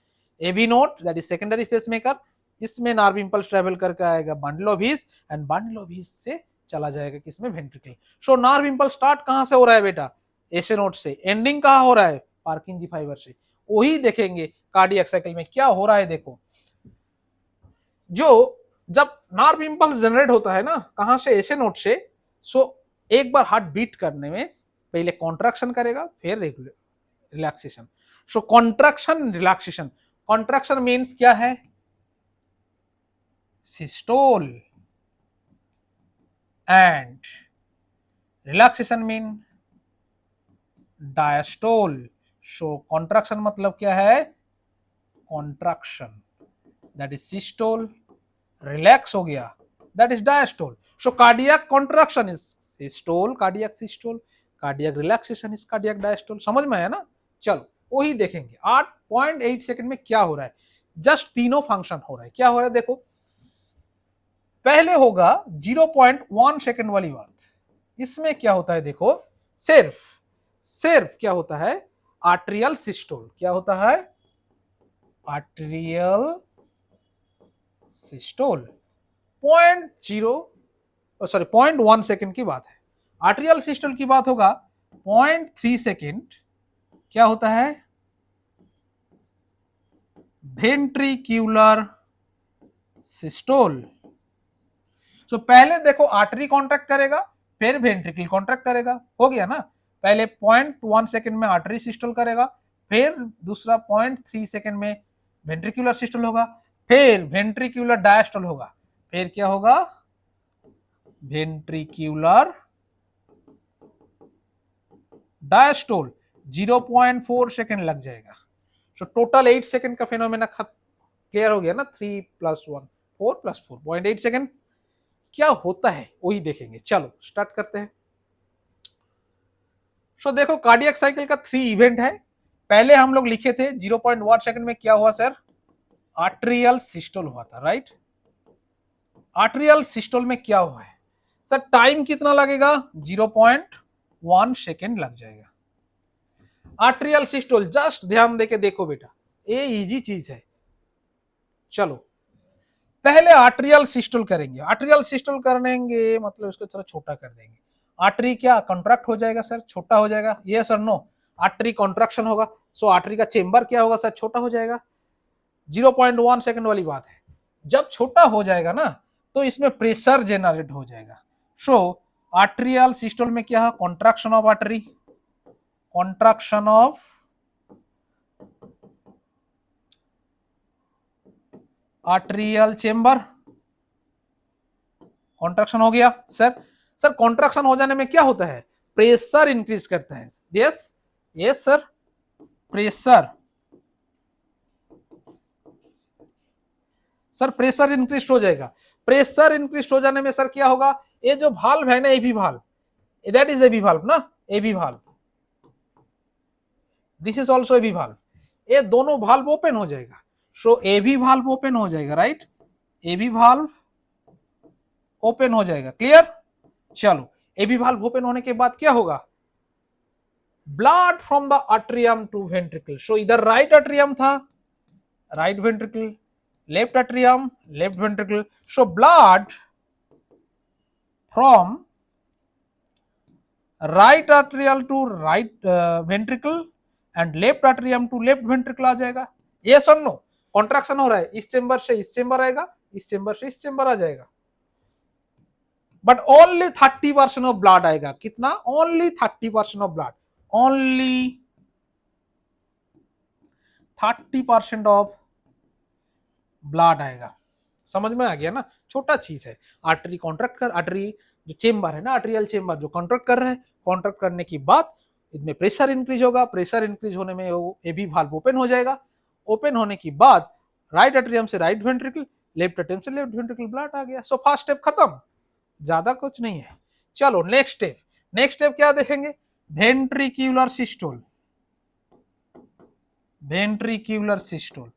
AB node that is secondary pacemaker, इसमें nerve impulse travel करके आएगा bundle of His and bundle of His से चला जाएगा किसमें, ventricle. So nerve impulse start कहां से हो रहा है बेटा, एसे नोड से, एंडिंग कहां हो रहा है, पार्किंजी फाइबर से। वही देखेंगे कार्डियक साइकिल में क्या हो रहा है। देखो जो जब नर्व इंपल्स जनरेट होता है ना कहां से, एसे नोड से, सो एक बार हार्ट बीट करने में पहले कॉन्ट्रैक्शन करेगा फिर रिलैक्सेशन। सो कॉन्ट्रैक्शन रिलैक्सेशन, कॉन्ट्रैक्शन मीन्स क्या है, systole, and relaxation mean diastole. So contraction मतलब क्या है, contraction, that is systole, relax हो गया that is diastole. So cardiac contraction is systole, cardiac systole, cardiac relaxation is cardiac diastole. समझ में आया ना। चलो वही देखेंगे 8.8 सेकंड में क्या हो रहा है, जस्ट तीनों फंक्शन हो रहा है। क्या हो रहा है देखो, पहले होगा 0.1 सेकंड वाली बात, इसमें क्या होता है देखो, सिर्फ क्या होता है, आर्टेरियल सिस्टोल। क्या होता है, आर्टेरियल सिस्टोल। 0.1 सेकंड की बात है। आर्टेरियल सिस्टोल की बात होगा 0.3 सेकंड, क्या होता है, वेंट्रिक्यूलर सिस्टोल। सो पहले देखो आर्टरी कॉन्ट्रैक्ट करेगा फिर वेंट्रिकल कॉन्ट्रैक्ट करेगा, हो गया ना। पहले 0.1 सेकंड में आर्टरी सिस्टोल करेगा, फिर दूसरा 0.3 सेकंड में वेंट्रिकुलर सिस्टोल होगा, फिर वेंट्रिकुलर डायस्टोल होगा, फिर क्या होगा, वेंट्रिकुलर डायस्टोल। 0.4 सेकंड लग जाएगा। सो टोटल 8 सेकंड का फिनोमेना क्लियर हो गया ना। 3 + 1 4 + 4 0.8 सेकंड क्या होता है वही देखेंगे। चलो स्टार्ट करते हैं। सो देखो कार्डियक साइकिल का 3 इवेंट है। पहले हम लोग लिखे थे 0.1 सेकंड में क्या हुआ सर, आर्टेरियल सिस्टोल हुआ था, राइट। आर्टेरियल सिस्टोल में क्या हुआ है सर, टाइम कितना लगेगा, 0.1 सेकंड लग जाएगा। आर्टेरियल सिस्टोल जस्ट ध्यान देके देखो बेटा, ये इजी चीज है। चलो पहले आर्टेरियल सिस्टोल करेंगे। आर्टेरियल सिस्टोल करेंगे मतलब इसको थोड़ा छोटा कर देंगे। आर्टरी क्या कॉन्ट्रैक्ट हो जाएगा सर, छोटा हो जाएगा, यस और नो। आर्टरी कॉन्ट्रैक्शन होगा, सो आर्टरी का चेंबर क्या होगा सर, छोटा हो जाएगा। 0.1 सेकंड वाली बात है। जब छोटा हो जाएगा ना तो इसमें प्रेशर जनरेट हो जाएगा। सो आर्टेरियल सिस्टोल में क्या है, contraction of artery, contraction of arterial chamber, contraction हो गया सर। सर कॉन्ट्रैक्शन हो जाने में क्या होता है, प्रेशर इंक्रीज करता है। Yes yes sir, pressure, sir pressure increase हो जाएगा। प्रेशर इंक्रीज हो जाने में सर क्या होगा, ये जो वाल्व है ना, AV valve, that is AV valve ना, AV valve, this is also AV valve, ये दोनों वाल्व ओपन हो जाएगा। सो एबी वाल्व ओपन हो जाएगा, राइट, एबी वाल्व ओपन हो जाएगा, क्लियर। चलो एबी वाल्व ओपन होने के बाद क्या होगा, blood from the atrium to ventricle. So इधर राइट आर्टरियम था, right ventricle, left atrium, left ventricle. So blood from right atrial to right ventricle and left atrium to left ventricle आ जाएगा। yes or no, contraction हो रहा है, इस chamber से इस chamber आएगा, इस चेंबर से इस चेंबर आ जाएगा, बट ओनली 30% ऑफ ब्लड आएगा। कितना, only 30% of blood, only 30% of blood आएगा। समझ में आ गया ना, छोटा चीज है। आर्टरी कॉन्ट्रैक्ट कर, आर्टरी जो चेंबर है ना, आर्टेरियल चेंबर जो कॉन्ट्रैक्ट कर रहा है, कॉन्ट्रैक्ट करने की बाद इसमें प्रेशर इंक्रीज होगा, प्रेशर इंक्रीज होने में वो एबी वाल्व ओपन हो जाएगा। ओपन होने की बाद राइट एट्रियम से राइट वेंट्रिकल, लेफ्ट एट्रियम से लेफ्ट वेंट्रिकल, ब्लड आ गया। सो फर्स्ट स्टेप खत्म, ज्यादा कुछ नहीं है। चलो नेक्स्ट स्टेप, नेक्स्ट स्टेप क्या देखेंगे, वेंट्रिक्यूलर सिस्टोल, वेंट्रिक्यूलर सिस्टोल।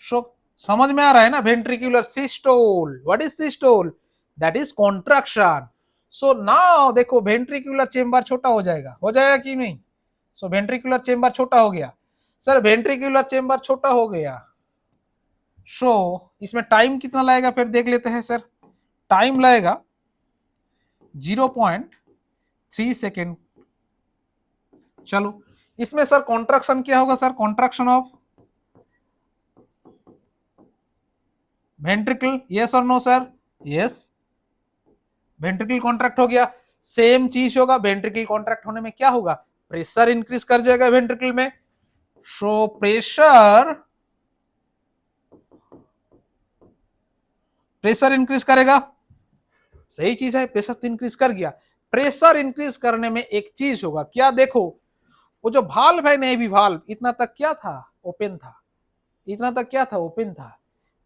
सो समझ में आ रहा है ना, ventricular systole, what is systole, that is contraction. So now देखो वेंट्रिकुलर चेंबर छोटा हो जाएगा कि नहीं? सो वेंट्रिकुलर चेंबर छोटा हो गया सर, वेंट्रिकुलर चेंबर छोटा हो गया। सो इसमें टाइम कितना लगेगा फिर देख लेते हैं सर। टाइम लगेगा 0.3 सेकेंड। चलो इसमें सर कॉन्ट्रैक्शन क्या होगा sir? Contraction of ventricle, yes और no sir? Yes, ventricle contract हो गया। सेम चीज होगा, वेंट्रिकल कॉन्ट्रैक्ट होने में क्या होगा? प्रेशर इंक्रीज कर जाएगा वेंट्रिकल में। सो प्रेशर इंक्रीज करेगा, सही चीज है, प्रेशर तो इंक्रीज कर गया। प्रेशर इंक्रीज करने में एक चीज होगा, क्या? देखो वो जो भाल्व है नेवी भाल्व, इतना तक क्या था? ओपन था। इतना तक क्या था? ओपन था।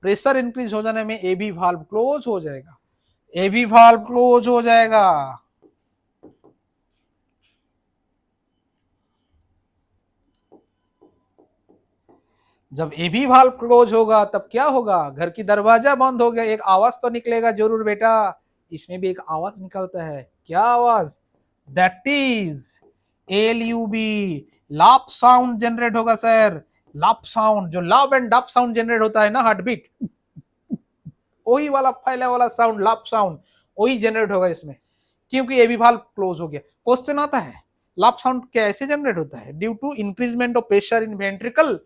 प्रेशर इंक्रीज हो जाने में एबी भाल्व क्लोज हो जाएगा, एबी भाल्व क्लोज हो जाएगा। जब एबी भाल्व क्लोज होगा तब क्या होगा? घर की दरवाजा बंद हो गया, एक आवाज तो निकलेगा जरूर बेटा। इसमें भी एक आवाज निकलता है, क्या आवाज? That is LUB, lub sound generate होगा सर। लाप साउंड, जो लाभ एंड डप साउंड जनरेट होता है ना, हार्ट बीट, वही वाला फैला वाला साउंड, लाप साउंड, वही जनरेट होगा इसमें, क्योंकि एबी भाल्व क्लोज हो गया। क्वेश्चन आता है लाप साउंड कैसे जनरेट होता है? Due to increment of pressure in ventricle,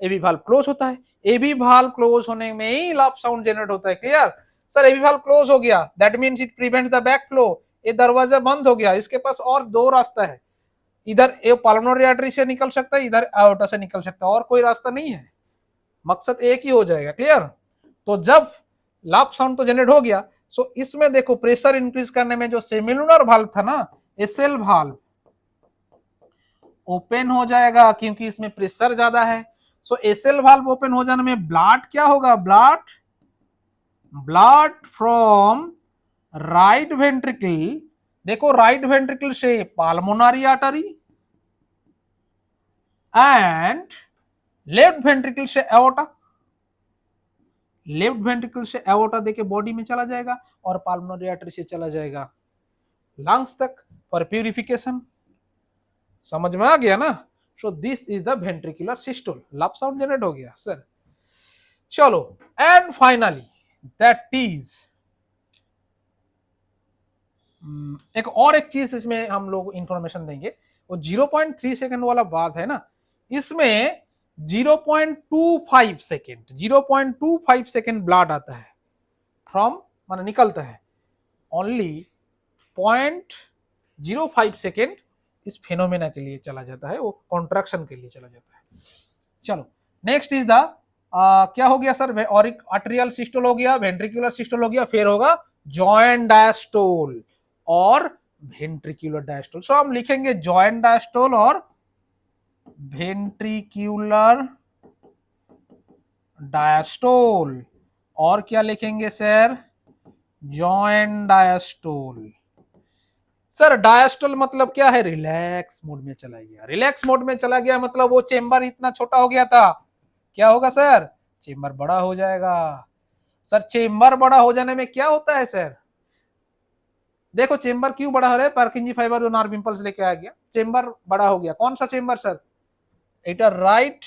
AB valve close होता है। एबी भाल्व क्लोज होने में ही लाप साउंड जनरेट होता है। Clear sir? AB valve close हो गया, that means it prevents the back flow. ये दरवाजा बंद हो गया, इसके पास और दो रास्ता है, इधर ये पाल्मोनरी आर्टरी से निकल सकता है, इधर आयोटा से निकल सकता है, और कोई रास्ता नहीं है, मकसद एक ही हो जाएगा। क्लियर? तो जब लाप साउंड तो जनरेट हो गया, सो इसमें देखो प्रेशर इंक्रीज करने में जो सेमिलुनर भाल्व था ना, एसएल भाल्व ओपन हो जाएगा, क्योंकि इसमें प्रेशर ज्यादा है। सो एसएल भाल्व ओपन हो जाने में ब्लड क्या होगा? ब्लड फ्रॉम राइट वेंट्रिकल, देखो राइट वेंट्रिकल से पाल्मोनरी आर्टरी एंड लेफ्ट वेंट्रिकल से एओर्टा, लेफ्ट वेंट्रिकल से एओर्टा देके बॉडी में चला जाएगा और पाल्मोनरी आर्टरी से चला जाएगा लंग्स तक फॉर प्यूरिफिकेशन। समझ में आ गया ना? So this is the ventricular systole. Lub sound generate हो गया सर। चलो एंड फाइनली दैट इज एक और एक चीज इसमें हम लोग इंफॉर्मेशन देंगे, वो 0.3 सेकंड वाला बात है ना, इसमें 0.25 सेकेंड, 0.25 सेकेंड ब्लड आता है फ्रॉम, माने निकलता है। ओनली 0.05 सेकेंड इस फेनोमेना के लिए चला जाता है, वो कॉन्ट्रैक्शन के लिए चला जाता है। चलो नेक्स्ट इज द क्या हो गया सर? और आर्टेरियल सिस्टोल हो गया, वेंट्रिकुलर सिस्टोल हो गया, फिर होगा जॉइंट डायस्टोल और वेंट्रिकुलर डायस्टोल। सो हम लिखेंगे जॉइंट डायस्टोल और वेंट्रिकुलर डायस्टोल, और क्या लिखेंगे sir? Joint diastole. Sir diastole मतलब क्या है? रिलैक्स मोड में चला गया, रिलैक्स मोड में चला गया मतलब वो चेंबर इतना छोटा हो गया था, क्या होगा सर? चेंबर बड़ा हो जाएगा। सर चेंबर बड़ा हो जाने में क्या होता है सर? देखो चेंबर क्यों बड़ा हो रहा है? पार्किंजी फाइबर जो नर्व इंपल्स लेके आ गया, चेंबर बड़ा हो गया। कौन सा chamber sir? It are right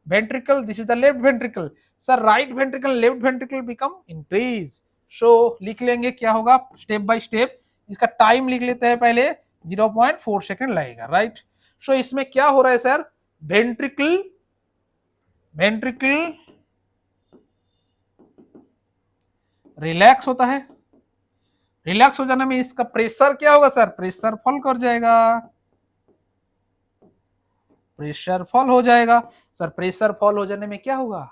ventricle, this is the left ventricle. sir right ventricle left ventricle become increase, so लिख लेंगे क्या होगा स्टेप बाय स्टेप। इसका टाइम लिख लेते हैं पहले, 0.4 सेकेंड लगेगा, राइट? सो इसमें क्या हो रहा है सर? वेंट्रिकल रिलैक्स होता है, रिलैक्स हो जाने में इसका प्रेशर क्या होगा सर? प्रेशर फॉल कर जाएगा, प्रेशर फॉल हो जाएगा। सर प्रेशर फॉल हो जाने में क्या होगा?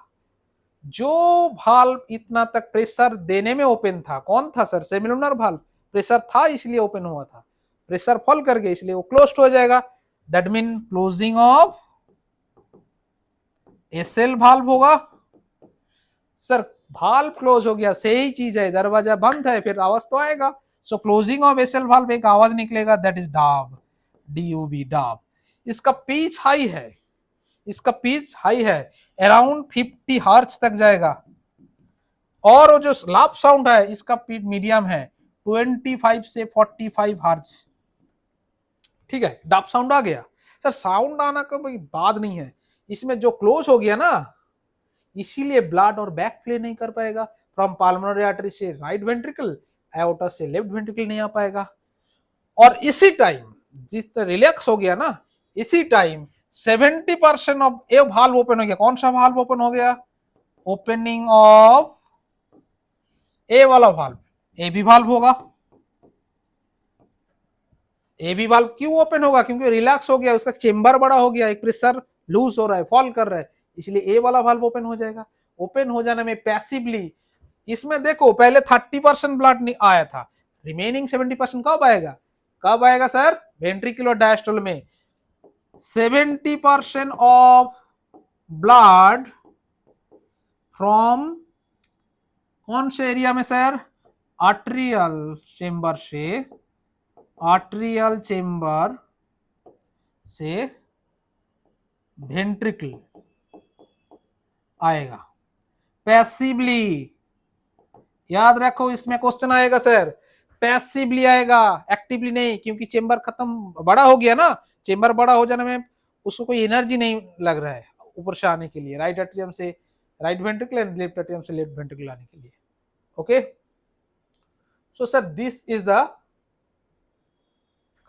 जो भाल्व इतना तक प्रेशर देने में ओपन था, कौन था सर? Semilunar valve. प्रेशर था इसलिए ओपन हुआ था, प्रेशर फॉल कर गया इसलिए वो क्लोज हो जाएगा। That mean closing of SL valve होगा। सर भाल्व क्लोज हो गया, सही चीज है, दरवाजा बंद है, फिर आवाज तो आएगा। So closing of SL valve, एक आवाज निकलेगा, दैट इज डाब, DUB डाब। इसका पिच हाई है, इसका पिच हाई है, अराउंड 50 हर्ट्ज तक जाएगा। और वो जो लाप साउंड है इसका पिच मीडियम है, 25 से 45 हर्ट्ज। ठीक है, डब साउंड आ गया सर। साउंड आना का कोई बात नहीं है, इसमें जो क्लोज हो गया ना, इसीलिए ब्लड और बैक फ्लो नहीं कर पाएगा। फ्रॉम पाल्मोनरी आर्टरी से राइट वेंट्रिकल, एओर्टा से लेफ्ट वेंट्रिकल नहीं आ पाएगा। और इसी टाइम जिस तरह रिलैक्स हो गया ना, इसी time 70% of a valve open हो गया। कौन सा वाल्व ओपन हो गया? ओपनिंग ऑफ ए वाला वाल्व, ए बी वाल्व होगा। ए बी वाल्व क्यों ओपन होगा? क्योंकि रिलैक्स हो गया, उसका चेंबर बड़ा हो गया, एक प्रेशर लूज हो रहा है, फॉल कर रहा है, इसलिए ए वाला वाल्व ओपन हो जाएगा। ओपन हो जाने में पैसिवली, इसमें देखो पहले 30% ब्लड आया था, रिमेनिंग 70% कब आएगा? कब आएगा सर? वेंट्रिकुलर डायस्टोल में 70% ऑफ ब्लड फ्रॉम कौन से एरिया में सर? आर्टरियल चेंबर से, आर्टरियल चेंबर से वेंट्रिकल आएगा पैसिवली। याद रखो, इसमें क्वेश्चन आएगा सर, पैसिवली आएगा, एक्टिवली नहीं, क्योंकि चेंबर खत्म, बड़ा हो गया ना। चेंबर बड़ा हो जाने में उसको कोई एनर्जी नहीं लग रहा है ऊपर से आने के लिए, राइट एट्रियम से right ventricle and left atrium से लेफ्ट वेंट्रिकल आने के लिए। Okay, so sir this is the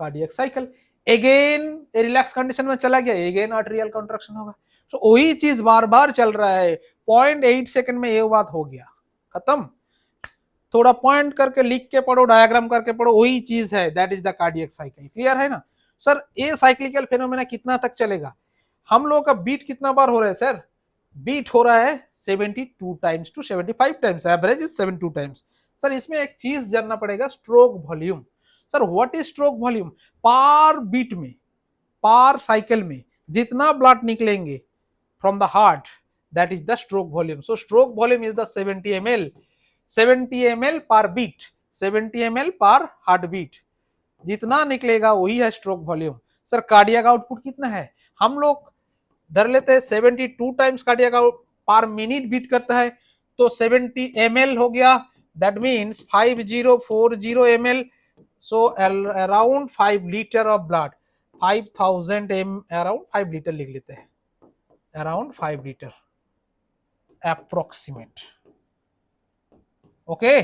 cardiac cycle. Again relax condition में चला गया, अगेन आर्टेरियल कॉन्ट्रैक्शन होगा। तो वही चीज बार बार चल रहा है। 0.8 सेकंड में ये बात हो गया, खत्म। थोड़ा पॉइंट करके लिख के पढ़ो, डायग्राम करके पढ़ो, वही चीज है, that is the cardiac cycle. Clear है ना सर? ये साइक्लिकल फेनोमेना कितना तक चलेगा? हम लोगों का बीट कितना बार हो रहा है सर? बीट हो रहा है 72 times to 75 times, average is 72 times. Sir इसमें एक चीज जानना पड़ेगा, stroke volume. Sir what is stroke volume? Per beat में, पर साइकिल में जितना ब्लड निकलेंगे from the heart, that is the stroke volume. So stroke volume is the 70 ml, 70 ml per beat, 70 ml per heart beat, जितना निकलेगा वही है stroke volume. Sir cardiac output कितना है? हम लोग धर लेते हैं 72 times cardiac per minute beat करता है, तो 70 ml हो गया, that means 5040 ml, so around 5 litre of blood, 5000 around 5 litre लिख लेते हैं, around 5 litre approximate. Okay,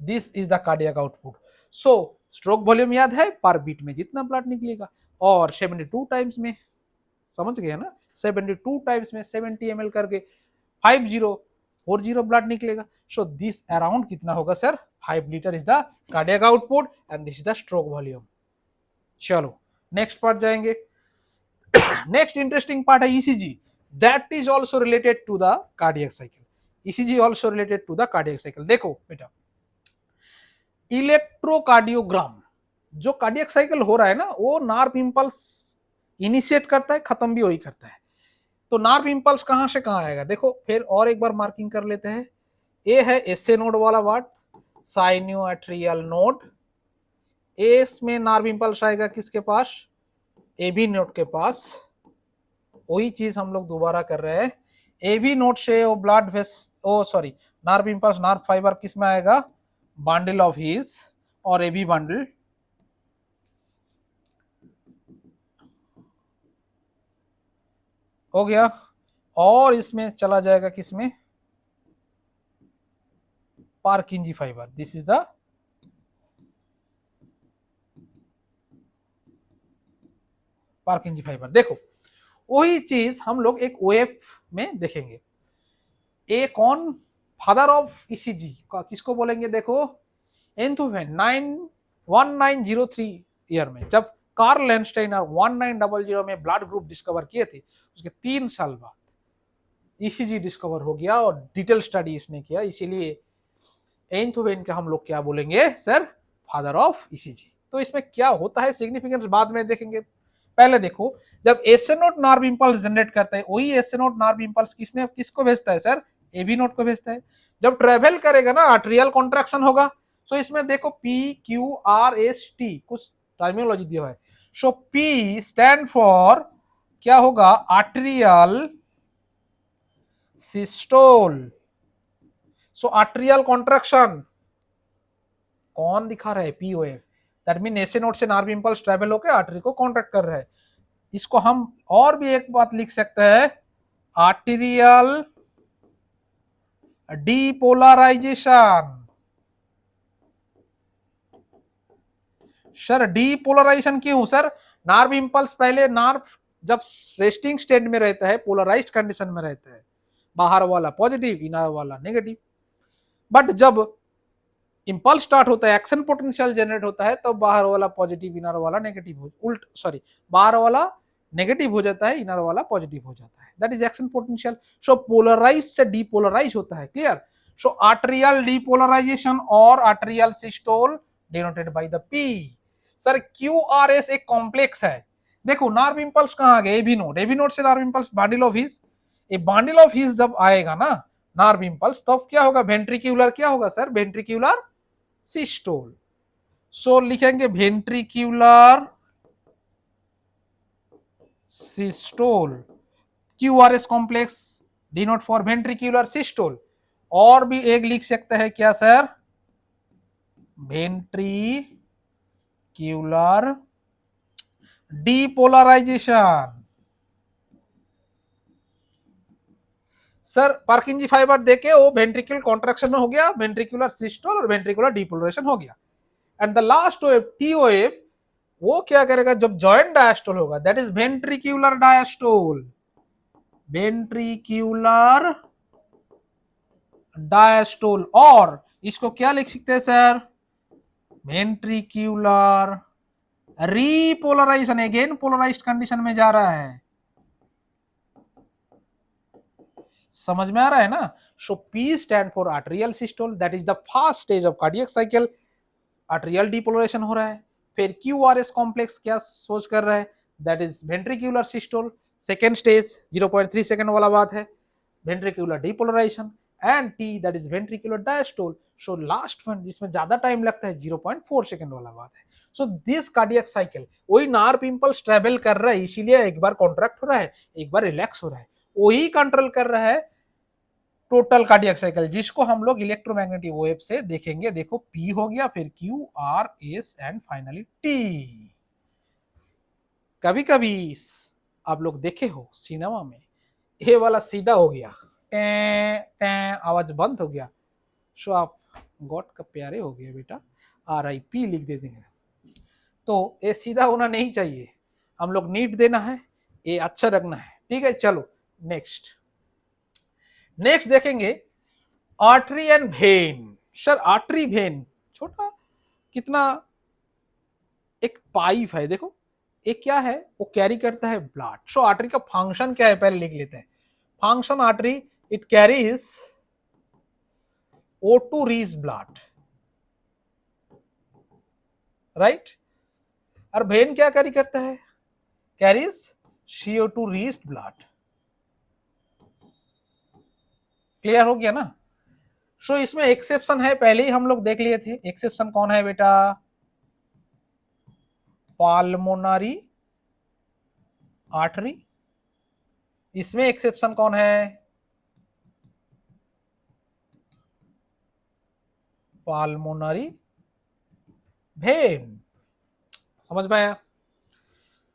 this is the cardiac output. So stroke volume याद है, पर बीट में जितना ब्लड निकलेगा, और 72 टाइम्स में, समझ गए ना, 72 टाइम्स में 70 ml करके 5040 ब्लड निकलेगा। सो दिस अराउंड कितना होगा sir? 5 litre is the cardiac output and this is the stroke volume. चलो नेक्स्ट पार्ट जाएंगे। नेक्स्ट इंटरेस्टिंग पार्ट है ECG, that is also related to the cardiac cycle. ECG also related to the cardiac cycle. देखो बेटा, electrocardiogram, जो cardiac cycle हो रहा है ना, वो नार्व इंपल्स इनिशिएट करता है, खत्म भी वही करता है। तो नार्व इंपल्स कहां से कहां आएगा? देखो फिर और एक बार मार्किंग कर लेते हैं। ए है एसए नोड वाला वर्ड, साइनोएट्रियल नोड। एस में नार्व इंपल्स आएगा किसके पास? एबी नोड के पास। वही चीज हम लोग दोबारा कर रहे हैं। एबी नोड से वो blood was, oh sorry, nerve impulse, nerve fibre किस में आएगा? बंडल ऑफ हीज और एबी बंडल, हो गया। और इसमें चला जाएगा किसमें? Purkinje fibre. This is the Purkinje fibre. देखो वही चीज हम लोग एक ओएफ में देखेंगे। ए कौन फादर ऑफ ईसीजी किसको बोलेंगे? देखो एंथुवेन 1903 ईयर में, जब कार्ल लैंडस्टाइनर 1900 में ब्लड ग्रुप डिस्कवर किए थे, उसके 3 साल बाद ईसीजी डिस्कवर हो गया और डिटेल स्टडी इसने किया, इसीलिए एंथुवेन का हम लोग क्या बोलेंगे सर? Father of ECG. तो इसमें क्या होता है सिग्निफिकेंस बाद में देखेंगे। पहले देखो, जब SA node nerve impulse generate करता है, वही एसए नोड नार्व इंपल्स किसको भेजता है सर? एबी नोड को भेजता है। जब ट्रेवल करेगा ना, आर्टेरियल कॉन्ट्रैक्शन होगा। सो इसमें देखो P Q R S T कुछ टर्मिनोलॉजी दिया है। सो पी स्टैंड फॉर क्या होगा? Arterial systole. So arterial contraction, कौन दिखा रहा है? P of. That mean SA node से नार्व इंपल्स ट्रेवल होकर आर्टरी को कॉन्ट्रैक्ट कर रहा है। इसको हम और भी एक बात लिख सकते हैं, आर्टेरियल डीपोलराइजेशन। सर डीपोलराइजेशन क्यों सर? नार्व इंपल्स पहले नार्व जब रेस्टिंग स्टेट में रहता है, पोलराइज्ड कंडीशन में रहता है, बाहर वाला पॉजिटिव, इनर वाला नेगेटिव। बट जब इंपल्स स्टार्ट होता है, एक्शन पोटेंशियल जनरेट होता है, तब बाहर वाला पॉजिटिव, इनर वाला नेगेटिव बाहर वाला नेगेटिव हो जाता है, इनर वाला पॉजिटिव हो जाता है। That is action potential. So polarise से डीपोलराइज होता है। क्लियर? सो आर्टेरियल डीपोलराइजेशन और arterial systole denoted by the P. Sir QRS एक कॉम्प्लेक्स है। देखो नार्व इंपल्स कहां आ गए? एबी नोड से nerve impulse bundle of His. ये बांडिल ऑफ हिज जब आएगा ना नार्व इंपल्स, तब क्या होगा? वेंट्रिक्यूलर क्या होगा सर? Ventricular systole. सो लिखेंगे ventricular systole, QRS complex denote for ventricular systole. और भी एक लिख सकते हैं क्या sir? Ventricular depolarisation. Sir Purkinje fibre देके वो वेंट्रिकल कॉन्ट्रैक्शन में हो गया, वेंट्रिकुलर सिस्टोल और वेंट्रिकुलर डीपोलराइजेशन हो गया। And the last wave T of वो क्या करेगा? जब जॉइंट डायस्टोल होगा, that is ventricular diastole. Ventricular diastole. और इसको क्या लिख सकते हैं sir? Ventricular repolarisation. Again polarised condition में जा रहा है। समझ में आ रहा है ना? So P stand for arterial systole, that is the first stage of cardiac cycle. Arterial depolarisation हो रहा है। फिर क्यूआरएस कॉम्प्लेक्स क्या सोच कर रहा है? That is ventricular systole. Second stage 0.3 second वाला बात है, ventricular depolarisation. And T that is ventricular diastole. So last one जिसमें ज्यादा टाइम लगता है 0.4 सेकंड वाला बात है। सो दिस कार्डियक साइकिल, वही नार्व इंपल्स ट्रेवल कर रहा है, इसीलिए एक बार कॉन्ट्रैक्ट हो रहा है, एक बार रिलैक्स हो रहा है, वही कंट्रोल कर रहा है टोटल कार्डियक साइकिल, जिसको हम लोग इलेक्ट्रोमैग्नेटिक वेव से देखेंगे। देखो पी हो गया, फिर Q, R, S and finally T. कभी कभी आप लोग देखे हो सिनेमा में, ये वाला सीधा हो गया, टे, टे, आवाज बंद हो गया। सो आप गॉड का प्यारे हो गए बेटा, RIP लिख दे देंगे। तो ये सीधा होना नहीं चाहिए, हम लोग नीट देना है, ये अच्छा रखना है। ठीक है, चलो नेक्स्ट देखेंगे artery and when. Sir artery vein छोटा कितना, एक पाइप है, देखो एक क्या है, वो कैरी करता है ब्लड। सो आर्टरी का फंक्शन क्या है पहले लिख लेते हैं। Function artery, it carries O2 reach blood, right. और वेन क्या कैरी करता है? Carries CO2 reach blood. Clear हो गया ना? सो इसमें एक्सेप्शन है, पहले ही हम लोग देख लिए थे। एक्सेप्शन कौन है बेटा? पाल्मोनरी आर्टरी। इसमें एक्सेप्शन कौन है? पाल्मोनरी वेन। समझ में आया?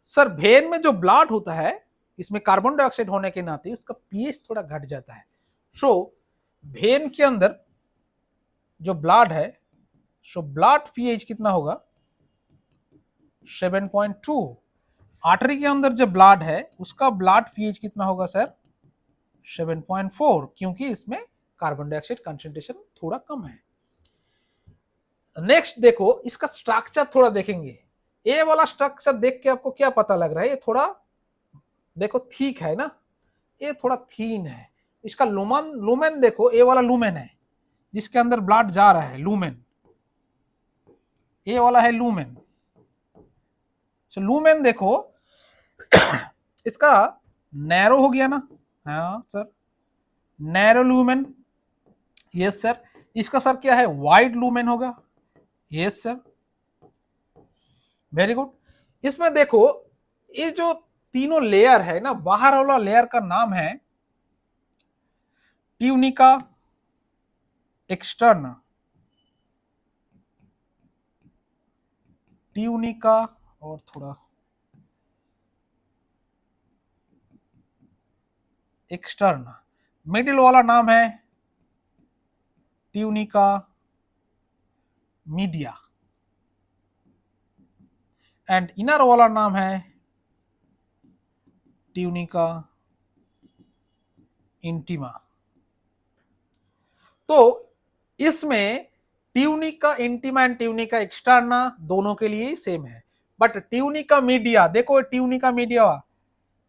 सर वेन में जो ब्लड होता है, इसमें कार्बन डाइऑक्साइड होने के नाते उसका पीएच थोड़ा घट जाता है। सो वेन के अंदर जो ब्लड है, सो ब्लड पीएच कितना होगा? 7.2। आर्टरी के अंदर जो ब्लड है, उसका ब्लड पीएच कितना होगा सर? 7.4, क्योंकि इसमें कार्बन डाइऑक्साइड कंसंट्रेशन थोड़ा कम है। नेक्स्ट देखो इसका स्ट्रक्चर थोड़ा देखेंगे। ए वाला स्ट्रक्चर देख के आपको क्या पता लग रहा है? ये थोड़ा देखो थिक है ना, ये थोड़ा थीन है। इसका लूमेन देखो, ए वाला लूमेन है जिसके अंदर ब्लड जा रहा है, लूमेन, ए वाला है लूमेन। सो लूमेन देखो इसका नैरो हो गया ना? हाँ sir, narrow lumen. Yes sir. इसका सर क्या है? वाइड लूमेन होगा। Yes sir, very good. इसमें देखो ये जो तीनों लेयर है ना, बाहर वाला लेयर का नाम है ट्यूनिका एक्सटर्ना, ट्यूनिका और थोड़ा एक्सटर्ना, मिडिल वाला नाम है ट्यूनिका मीडिया एंड इनर वाला नाम है ट्यूनिका इंटीमा। तो इसमें tunica intima and tunica externa दोनों के लिए सेम है, बट ट्यूनिका मीडिया, देखो ट्यूनिका मीडिया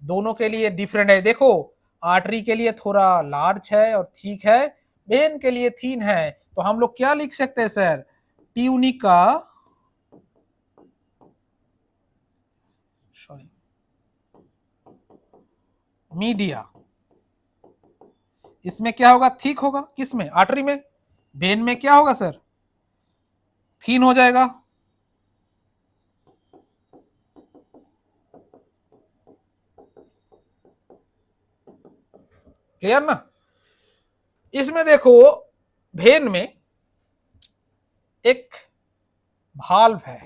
दोनों के लिए डिफरेंट है। देखो आर्टरी के लिए थोड़ा लार्ज है और ठीक है, वेन के लिए थीन है। तो हम लोग क्या लिख सकते हैं सर, ट्यूनिका मीडिया, इसमें क्या होगा, थिक होगा, किसमें, आर्टरी में। वेन में क्या होगा सर, थीन हो जाएगा। क्लियर ना। इसमें देखो वेन में एक भाल्व है,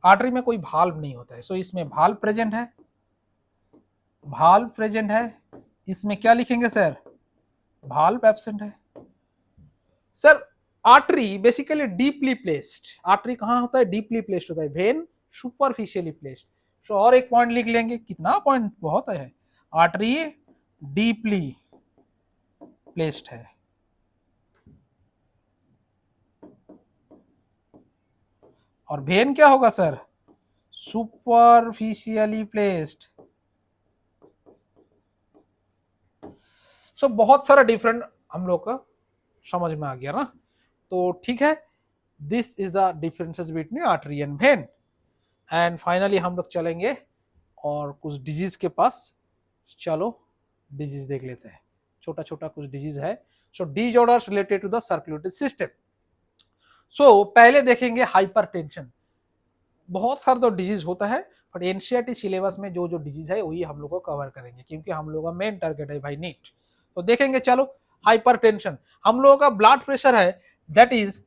आर्टरी में कोई भाल्व नहीं होता है। सो इसमें भाल्व प्रेजेंट है, भाल्व प्रेजेंट है। इसमें क्या लिखेंगे सर, भाल्व एब्सेंट है। Sir artery basically deeply placed, artery कहां होता है, डीपली प्लेस्ड होता है, वेन सुपरफिशियली प्लेस्ड। तो और एक पॉइंट लिख लेंगे, कितना पॉइंट, बहुत है, आर्टरी डीपली प्लेस्ड है। और वेन क्या होगा सर, सुपरफिशियली प्लेस्ड। सो बहुत सारा डिफरेंट हम लोग का समझ में आ गया ना। तो ठीक है, this is the differences between artery and when. And finally हम लोग चलेंगे और कुछ डिजीज के पास। चलो डिजीज देख लेते हैं, छोटा छोटा कुछ डिजीज है। So disorders related to the circulatory system. So पहले देखेंगे हाइपरटेंशन। बहुत सारा तो डिजीज होता है, बट एनसीईआरटी सिलेबस में जो जो डिजीज है वही हम लोग को कवर करेंगे, क्योंकि हम लोग का मेन टारगेट है भाई नीट। तो देखेंगे चलो, हाइपरटेंशन, हम लोगों का ब्लड प्रेशर है, that is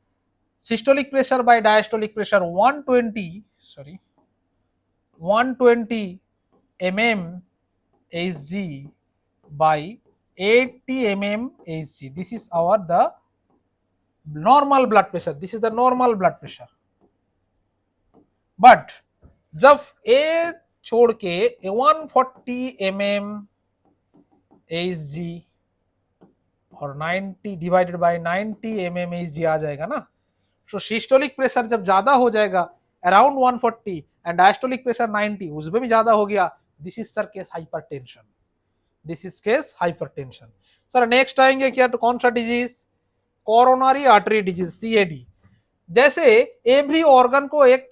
systolic pressure by diastolic pressure 120 mm Hg by 80 mm Hg. This is our the normal blood pressure. This is the normal blood pressure. But जब A छोड़ के 140 mm Hg और 90 divided by 90 mm Hg आ जाएगा ना, तो systolic pressure जब ज्यादा हो जाएगा अराउंड 140 एंड डायस्टोलिक प्रेशर 90, उसमें भी ज्यादा हो गया, this is sir case hypertension. This is case hypertension. Sir next आएंगे क्या, तो कौन सा disease, coronary artery disease, CAD. जैसे एवरी ऑर्गन को एक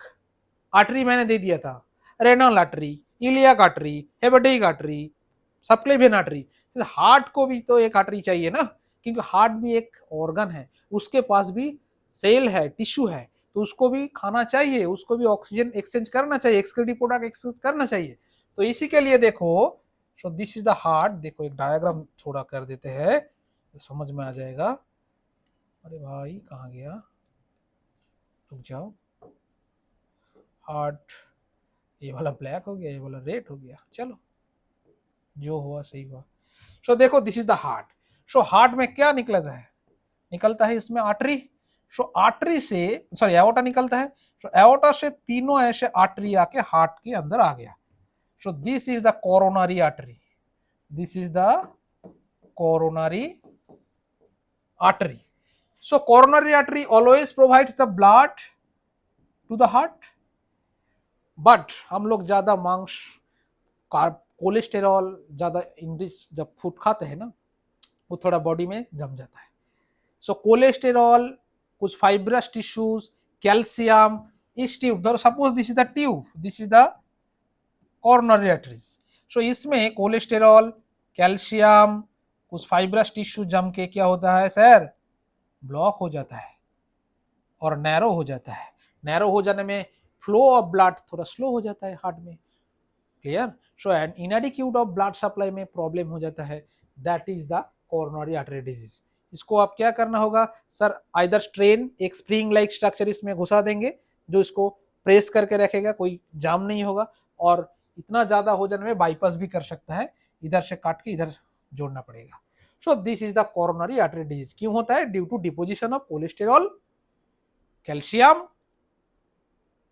आर्टरी मैंने दे दिया था, renal artery, iliac artery, hepatic artery, subclavian artery. Heart को भी तो एक आर्टरी चाहिए ना, क्योंकि हार्ट भी एक ऑर्गन है, उसके पास भी सेल है, टिश्यू है, तो उसको भी खाना चाहिए, उसको भी ऑक्सीजन एक्सचेंज करना चाहिए, एक्सक्रीटिव प्रोडक्ट एक्सचेंज करना चाहिए। तो इसी के लिए देखो, सो दिस इज द हार्ट। देखो एक डायग्राम थोड़ा कर देते हैं तो समझ में आ जाएगा। अरे भाई कहाँ गया, रुक जाओ। हार्ट, ये वाला ब्लैक हो गया, ये वाला रेड हो गया, चलो जो हुआ सही हुआ। सो देखो this is the heart. So heart में क्या निकलता है, निकलता है इसमें आर्टरी। सो आर्टरी से, सॉरी एओर्टा निकलता है। सो एओर्टा से तीनों ऐसे आर्टरी आके हार्ट के अंदर आ गया। So this is the coronary artery, this is the coronary artery. So coronary artery always provides the blood to the heart, but हम लोग ज्यादा मांस, कोलेस्टेरॉल ज्यादा इंग्लिश जब फूड खाते हैं ना, वो थोड़ा बॉडी में जम जाता है। सो कोलेस्टेरॉल, कुछ फाइब्रस टिश्यूज, कैल्शियम, इस tube, suppose this is the tube, this is the coronary arteries. So इसमें कोलेस्टेरॉल, कैल्शियम, कुछ फाइब्रस टिश्यू जम के क्या होता है सर, ब्लॉक हो जाता है और नैरो हो जाता है। नैरो हो जाने में फ्लो ऑफ ब्लड थोड़ा स्लो हो जाता है हार्ट में। Clear. So and inadequate of blood supply में प्रॉब्लम हो जाता है, that is the coronary artery disease. इसको आप क्या करना होगा सर, आइदर स्ट्रेन, एक स्प्रिंग लाइक स्ट्रक्चर इसमें घुसा देंगे जो इसको प्रेस करके रखेगा, कोई जाम नहीं होगा, और इतना ज्यादा हो जाने में बाईपास भी कर सकता है, इधर से काट के इधर जोड़ना पड़ेगा। So this is the coronary artery disease. क्यों होता है? Due to deposition of cholesterol, calcium,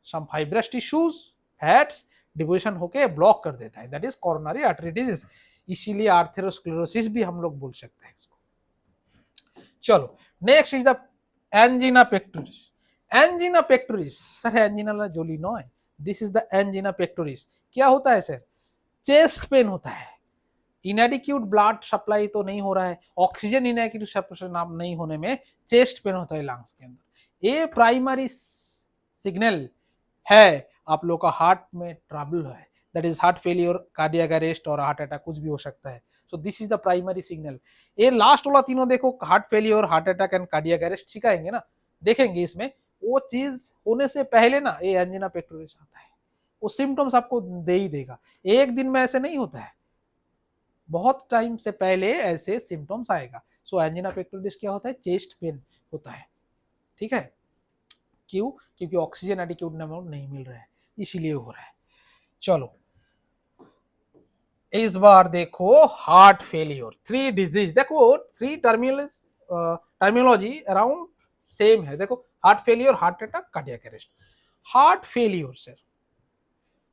some fibrous tissues, fats, deposition होके ब्लॉक कर देता है, that is coronary artery disease. इसीलिए आर्थेरोस्क्लेरोसिस भी हम लोग बोल सकते हैं इसको। चलो next is the angina pectoris. Angina pectoris sir, angina जोली नॉय, this is the angina pectoris. क्या होता है सर? चेस्ट पेन होता है, इनएडिक्यूट ब्लड सप्लाई तो नहीं हो रहा है, ऑक्सीजन इनएडिक्यूट सप्लाई नहीं होने में चेस्ट पेन होता है लंग्स के अंदर। ये प्राइमरी सिग्नल है आप लोग का हार्ट में ट्रबल है, that is heart failure, cardiac arrest और हार्ट अटैक कुछ भी हो सकता है। सो this is the primary signal. ये लास्ट वाला तीनों देखो, heart failure, heart attack and cardiac arrest सिखाएंगे ना, देखेंगे इसमें वो चीज होने से पहले ना ये एंजिना पेक्टोरिस आता है, वो सिम्टम्स आपको दे ही देगा, एक दिन में ऐसे नहीं होता है, बहुत टाइम से पहले ऐसे सिम्टम्स आएगा। सो एंजिना पेक्टोरिस क्या होता है? चेस्ट पेन होता है, ठीक है। क्यों? क्योंकि ऑक्सीजन एडिक्यूट अमाउंट नहीं मिल रहा है, इसीलिए हो रहा है। चलो इस बार देखो हार्ट फेलियर, थ्री डिजीज, देखो थ्री टर्मिनोलॉजी अराउंड सेम है। देखो heart failure, heart attack, cardiac arrest. Heart failure sir,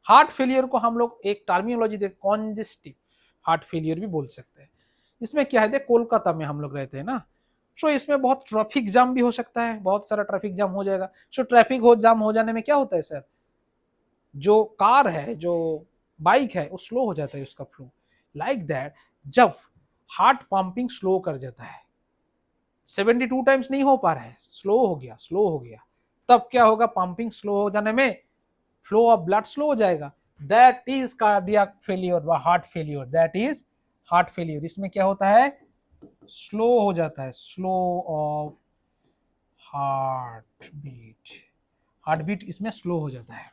heart failure को हम लोग एक टर्मिनोलॉजी देख, कॉन्जेस्टिव हार्ट फेलियर भी बोल सकते हैं। इसमें क्या है, देख कोलकाता में हम लोग रहते हैं ना, सो इसमें बहुत ट्रैफिक जाम भी हो सकता है, बहुत सारा ट्रैफिक जाम हो जाएगा। सो ट्रैफिक जाम हो जाने में क्या होता है सर, जो कार है, जो बाइक है, वो स्लो हो जाता है उसका फ्लो, लाइक दैट। जब हार्ट पंपिंग स्लो कर जाता है, 72 टाइम्स नहीं हो पा रहा है, स्लो हो गया, स्लो हो गया, तब क्या होगा, पंपिंग स्लो हो जाने में फ्लो ऑफ ब्लड स्लो हो जाएगा, दैट इज कार्डियक फेलियर व heart failure, that is heart failure. इसमें क्या होता है, स्लो हो जाता है, slow of heart beat, heart beat इसमें स्लो हो जाता है।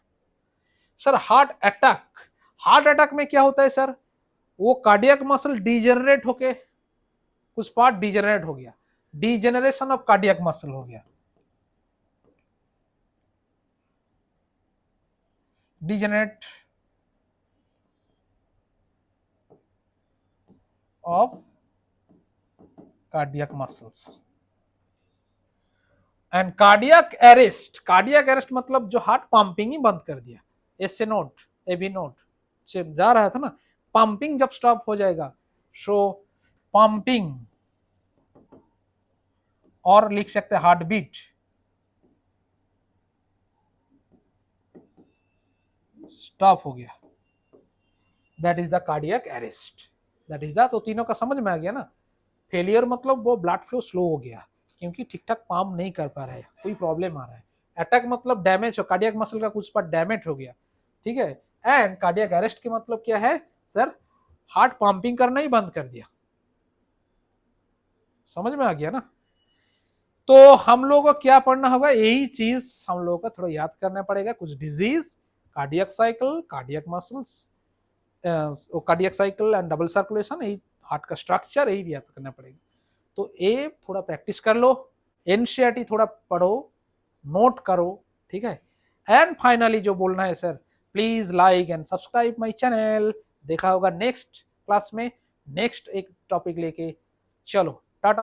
Sir heart attack, heart attack में क्या होता है सर, वो कार्डियक मसल डिजेनरेट होके, कुछ पार्ट डिजेनरेट हो गया, डिजेनरेशन ऑफ कार्डियक मसल हो गया, degenerate of cardiac muscles and cardiac arrest. Cardiac arrest मतलब जो हार्ट पंपिंग ही बंद कर दिया, एस से नोट, ए बी नोट से जा रहा था ना, पंपिंग जब स्टॉप हो जाएगा, सो पंपिंग, और लिख सकते हैं हार्ट बीट स्टॉप हो गया, that is the cardiac arrest, that is the. तो तीनों का समझ में आ गया ना। फेलियर मतलब वो ब्लड फ्लो स्लो हो गया क्योंकि ठीक ठाक पंप नहीं कर पा रहा है, कोई प्रॉब्लम आ रहा है। अटैक मतलब डैमेज हो, कार्डियक मसल का कुछ पार्ट डैमेज हो गया, ठीक है। एंड कार्डियक अरेस्ट के मतलब क्या है सर, हार्ट पंपिंग करना ही बंद कर दिया। समझ में आ गया ना। तो हम लोगों को क्या पढ़ना होगा, यही चीज हम लोगों को थोड़ा याद करना पड़ेगा, कुछ disease, cardiac cycle, cardiac muscles, cardiac cycle and double circulation, यही हार्ट का स्ट्रक्चर, यही याद करना पड़ेगा। तो ये थोड़ा प्रैक्टिस कर लो, एनसीईआरटी थोड़ा पढ़ो, नोट करो, ठीक है। एंड फाइनली जो बोलना है sir, please like and subscribe my channel. देखा होगा नेक्स्ट क्लास में नेक्स्ट एक टॉपिक लेके। चलो